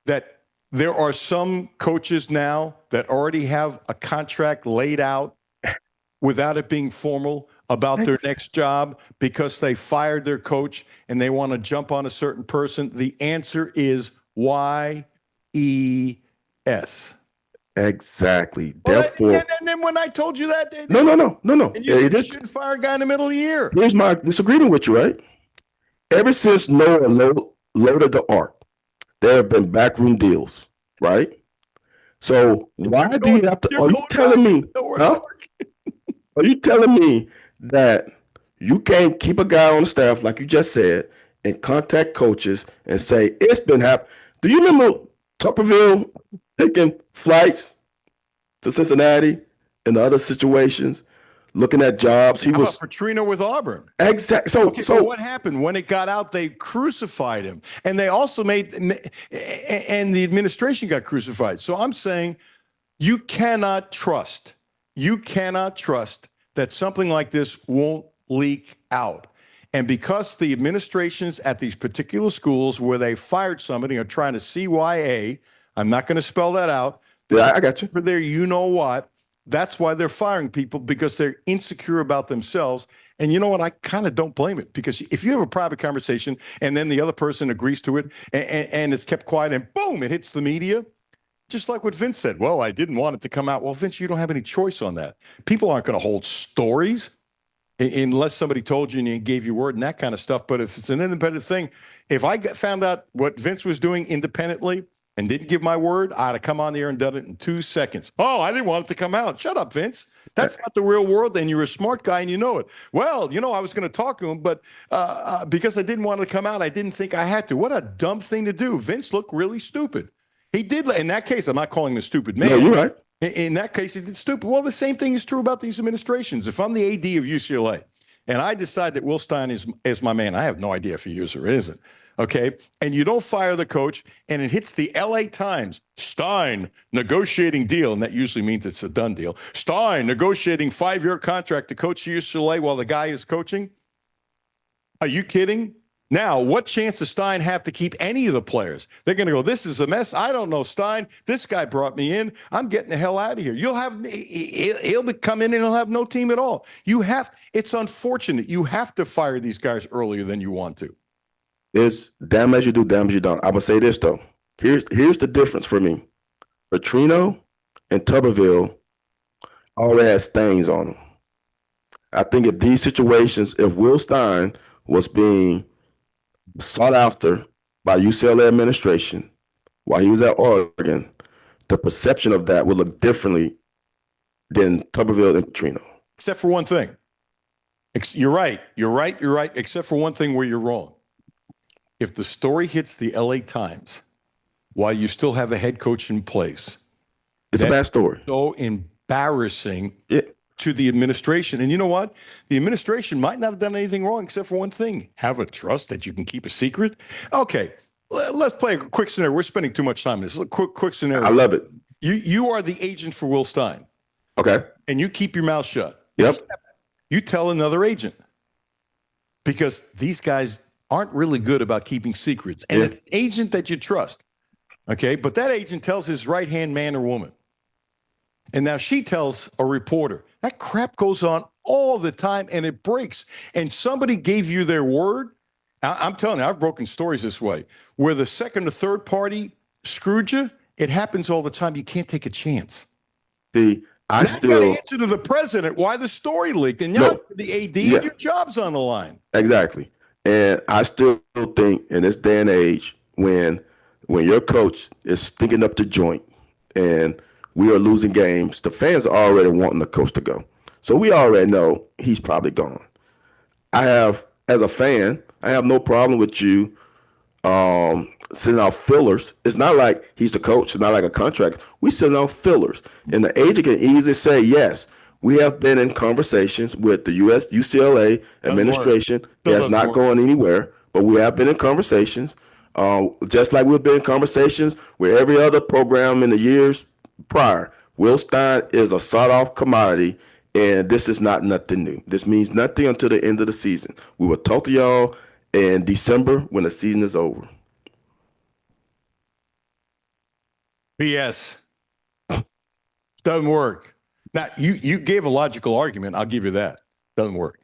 that there are some coaches now that already have a contract laid out without it being formal about their next job because they fired their coach and they want to jump on a certain person? The answer is YES. Exactly. Well, Therefore, and then when I told you that, no. And you said you shouldn't fire a guy in the middle of the year. Here's my disagreement with you, right? Ever since Noah loaded the ark, there have been backroom deals, right? So why do you have to? Are you telling me? Huh? Are you telling me that you can't keep a guy on the staff like you just said and contact coaches and say it's been happening? Do you remember Tupperville taking flights to Cincinnati and other situations, looking at jobs? He How was about Petrino with Auburn. exactly. So what happened when it got out? They crucified him, and they also and the administration got crucified. So I'm saying you cannot trust that something like this won't leak out. And because the administrations at these particular schools where they fired somebody are trying to CYA, I'm not going to spell that out. Yeah, I got you. For there, you know what? That's why they're firing people, because they're insecure about themselves. And you know what? I kind of don't blame it, because if you have a private conversation and then the other person agrees to it and it's kept quiet and boom, it hits the media. Just like what Vince said. Well, I didn't want it to come out. Well, Vince, you don't have any choice on that. People aren't going to hold stories unless somebody told you and you gave your word and that kind of stuff. But if it's an independent thing, if I found out what Vince was doing independently and didn't give my word, I'd have come on the air and done it in 2 seconds. Oh, I didn't want it to come out. Shut up, Vince. That's not the real world, and you're a smart guy and you know it. Well, I was going to talk to him, but because I didn't want it to come out, I didn't think I had to. What a dumb thing to do. Vince looked really stupid. He did. In that case, I'm not calling him a stupid man. No, you're right. In that case, he did stupid. Well, the same thing is true about these administrations. If I'm the AD of UCLA and I decide that Will Stein is my man, I have no idea if he is or isn't. Okay. And you don't fire the coach and it hits the LA Times, Stein negotiating deal. And that usually means it's a done deal. Stein negotiating 5-year contract to coach UCLA while the guy is coaching. Are you kidding? Now, what chance does Stein have to keep any of the players? They're going to go, this is a mess. I don't know, Stein. This guy brought me in. I'm getting the hell out of here. He'll come in and he'll have no team at all. It's unfortunate. You have to fire these guys earlier than you want to. It's damn as you do, damn as you don't. I would say this, though. Here's the difference for me. Petrino and Tuberville already had stains on them. I think if Will Stein was being sought after by UCLA administration while he was at Oregon, the perception of that would look differently than Tuberville and Petrino. Except for one thing. You're right, except for one thing where you're wrong. If the story hits the LA Times while you still have a head coach in place, it's a bad story. So embarrassing to the administration. And you know what? The administration might not have done anything wrong except for one thing. Have a trust that you can keep a secret. Okay, let's play a quick scenario. We're spending too much time on this. Quick scenario. I love it. You are the agent for Will Stein. Okay. And you keep your mouth shut. Yep. You tell another agent. Because these guys aren't really good about keeping secrets. And it's an agent that you trust. Okay? But that agent tells his right-hand man or woman. And now she tells a reporter. That crap goes on all the time, and it breaks. And somebody gave you their word. I'm telling you, I've broken stories this way, where the second or third party screwed you. It happens all the time. You can't take a chance. See, I now you got to still answer to the president why the story leaked, and now the AD and your job's on the line. Exactly. And I still think in this day and age, when your coach is stinking up the joint and we are losing games, the fans are already wanting the coach to go. So we already know he's probably gone. As a fan, I have no problem with you sending out fillers. It's not like he's the coach. It's not like a contract. We send out fillers. And the agent can easily say, yes, we have been in conversations with the UCLA administration. It has not gone anywhere, but we have been in conversations. Just like we've been in conversations with every other program in the years prior. Will Stein is a sought-off commodity, and this is not nothing new. This means nothing until the end of the season. We will talk to y'all in December when the season is over. BS. Doesn't work. Now, you gave a logical argument. I'll give you that. Doesn't work.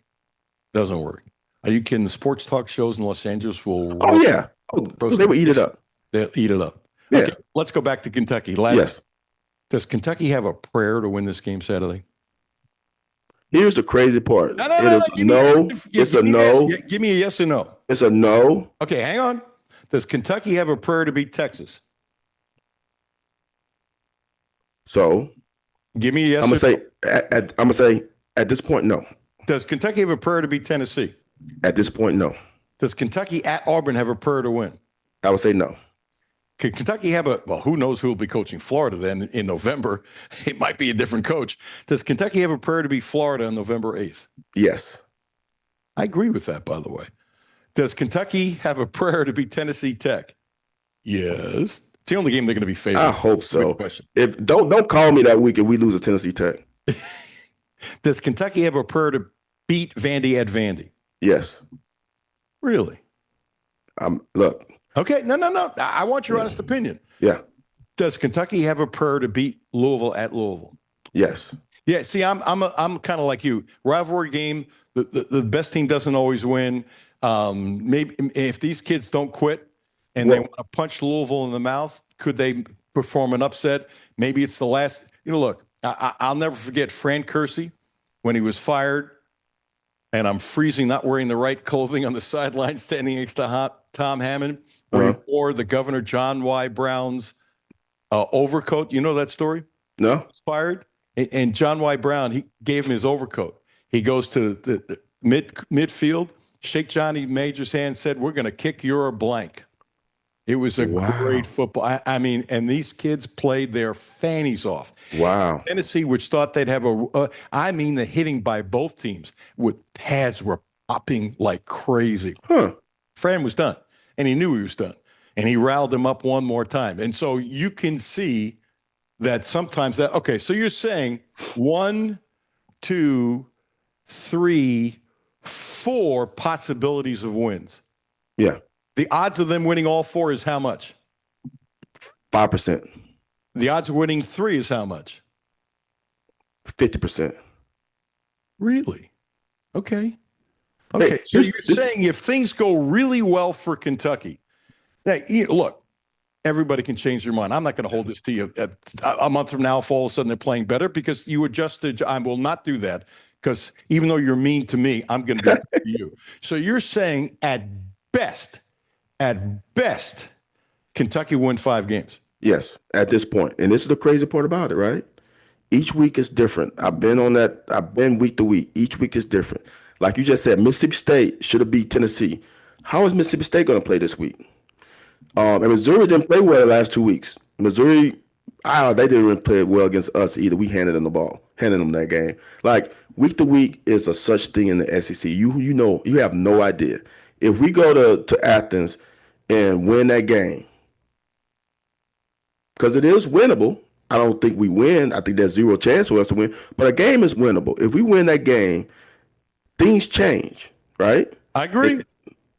Doesn't work. Are you kidding? The sports talk shows in Los Angeles will... Oh, yeah. They will eat it up. They'll eat it up. Yeah. Okay, let's go back to Kentucky. Yes. Does Kentucky have a prayer to win this game Saturday? Here's the crazy part. No. It's a no. Give me a yes or no. It's a no. Okay, hang on. Does Kentucky have a prayer to beat Texas? So, give me a yes. I'm gonna say at this point, no. Does Kentucky have a prayer to beat Tennessee? At this point, no. Does Kentucky at Auburn have a prayer to win? I would say no. Could Kentucky have who knows who will be coaching Florida then in November? It might be a different coach. Does Kentucky have a prayer to beat Florida on November 8th? Yes. I agree with that, by the way. Does Kentucky have a prayer to beat Tennessee Tech? Yes. It's the only game they're going to be favored. I hope so. If don't call me that week if we lose to Tennessee Tech. Does Kentucky have a prayer to beat Vandy at Vandy? Yes. Really? Look. Okay, no. I want your honest opinion. Yeah. Does Kentucky have a prayer to beat Louisville at Louisville? Yes. Yeah. See, I'm kind of like you. Rivalry game. The best team doesn't always win. Maybe if these kids don't quit and they want to punch Louisville in the mouth, could they perform an upset? Maybe it's the last. Look, I'll never forget Fran Kersey when he was fired, and I'm freezing, not wearing the right clothing on the sideline, standing next to Tom Hammond. Where he wore the Governor John Y. Brown's overcoat. You know that story? No. He was fired, and John Y. Brown, he gave him his overcoat. He goes to the midfield, shake Johnny Major's hand, said, "We're going to kick your blank." It was a great football. I mean, and these kids played their fannies off. Wow. Tennessee, which thought they'd have the hitting by both teams with pads were popping like crazy. Fran was done. And he knew he was done. And he riled them up one more time. And so you can see that sometimes so you're saying 1, 2, 3, 4 possibilities of wins. Yeah. The odds of them winning all 4 is how much? 5%. The odds of winning 3 is how much? 50%. Really? Okay. Okay, so you're saying if things go really well for Kentucky, look, everybody can change their mind. I'm not going to hold this to you a month from now if all of a sudden they're playing better because you adjusted. I will not do that because even though you're mean to me, I'm going to be fair to you. So you're saying at best, Kentucky win 5 games. Yes, at this point. And this is the crazy part about it, right? Each week is different. I've been on that. I've been week to week. Each week is different. Like you just said, Mississippi State should have beat Tennessee. How is Mississippi State going to play this week? And Missouri didn't play well the last 2 weeks. Missouri, they didn't really play well against us either. We handed them the ball, handed them that game. Like week to week is a such thing in the SEC. You know, you have no idea. If we go to Athens and win that game, because it is winnable. I don't think we win. I think there's zero chance for us to win. But a game is winnable. If we win that game, things change, right? I agree.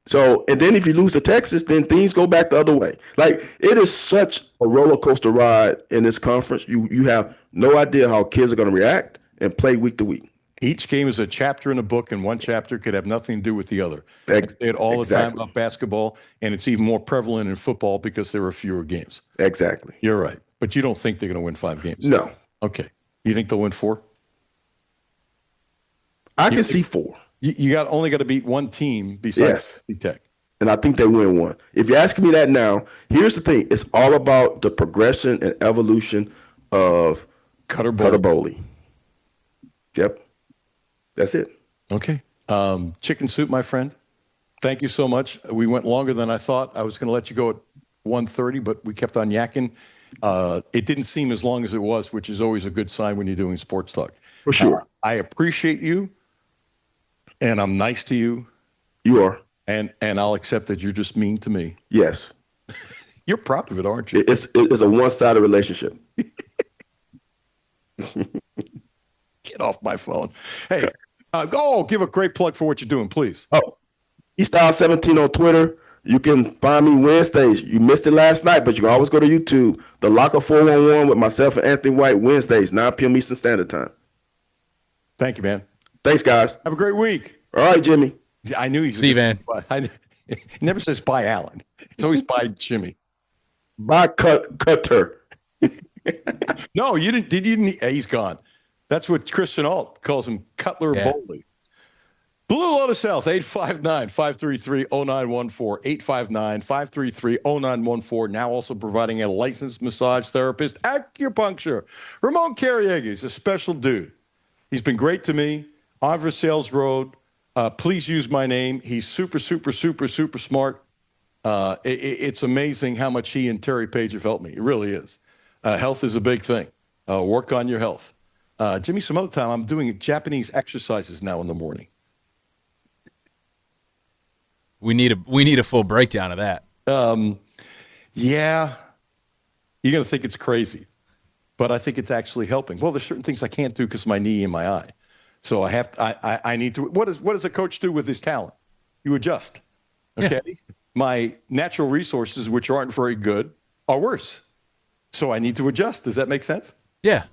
So, and then if you lose to Texas, then things go back the other way. Like it is such a roller coaster ride in this conference. You have no idea how kids are going to react and play week to week. Each game is a chapter in a book, and one chapter could have nothing to do with the other. I say it all the time about basketball, and it's even more prevalent in football because there are fewer games. Exactly. You're right. But you don't think they're going to win 5 games? No. Okay. You think they'll win 4? I can see 4. You only got to beat one team besides Tech. And I think they win 1. If you're asking me that now, here's the thing. It's all about the progression and evolution of Cutler Bowley. Yep. That's it. Okay. Chicken soup, my friend. Thank you so much. We went longer than I thought. I was going to let you go at 1:30, but we kept on yakking. It didn't seem as long as it was, which is always a good sign when you're doing sports talk. For sure. I appreciate you, and I'm nice to you. You are. And I'll accept that you're just mean to me. Yes. You're proud of it, aren't you? It's a one-sided relationship. Get off my phone. Hey, give a great plug for what you're doing, please. eStyle17 on Twitter. You can find me Wednesdays. You missed it last night, but you can always go to YouTube. The Locker 411 with myself and Anthony White, Wednesdays, 9 p.m. Eastern Standard Time. Thank you, man. Thanks, guys. Have a great week. All right, Jimmy. I knew he's See you, man. He never says bye, Alan. It's always bye, Jimmy. Bye, Cutler. No, you didn't. Did you? He's gone. That's what Christian Alt calls him, Cutler Bowley. Blue Lotus Health, 859-533-0914, 859-533-0914, now also providing a licensed massage therapist, acupuncture. Ramon Carriega is a special dude. He's been great to me. On Versailles Road. Please use my name. He's super, super, super, super smart. It's amazing how much he and Terry Page have helped me. It really is. Health is a big thing. Work on your health. Jimmy, some other time, I'm doing Japanese exercises now in the morning. We need a full breakdown of that. Yeah, you're going to think it's crazy, but I think it's actually helping. Well, there's certain things I can't do because of my knee and my eye. So I need to. What does a coach do with his talent? You adjust. Okay. Yeah. My natural resources, which aren't very good, are worse. So I need to adjust. Does that make sense? Yeah.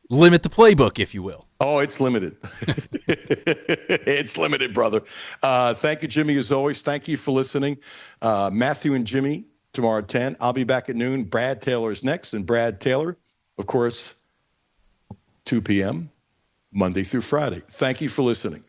Limit the playbook, if you will. Oh, it's limited. It's limited, brother. Thank you, Jimmy, as always. Thank you for listening. Matthew and Jimmy tomorrow at 10. I'll be back at noon. Brad Taylor is next. And Brad Taylor, of course, 2 p.m. Monday through Friday. Thank you for listening.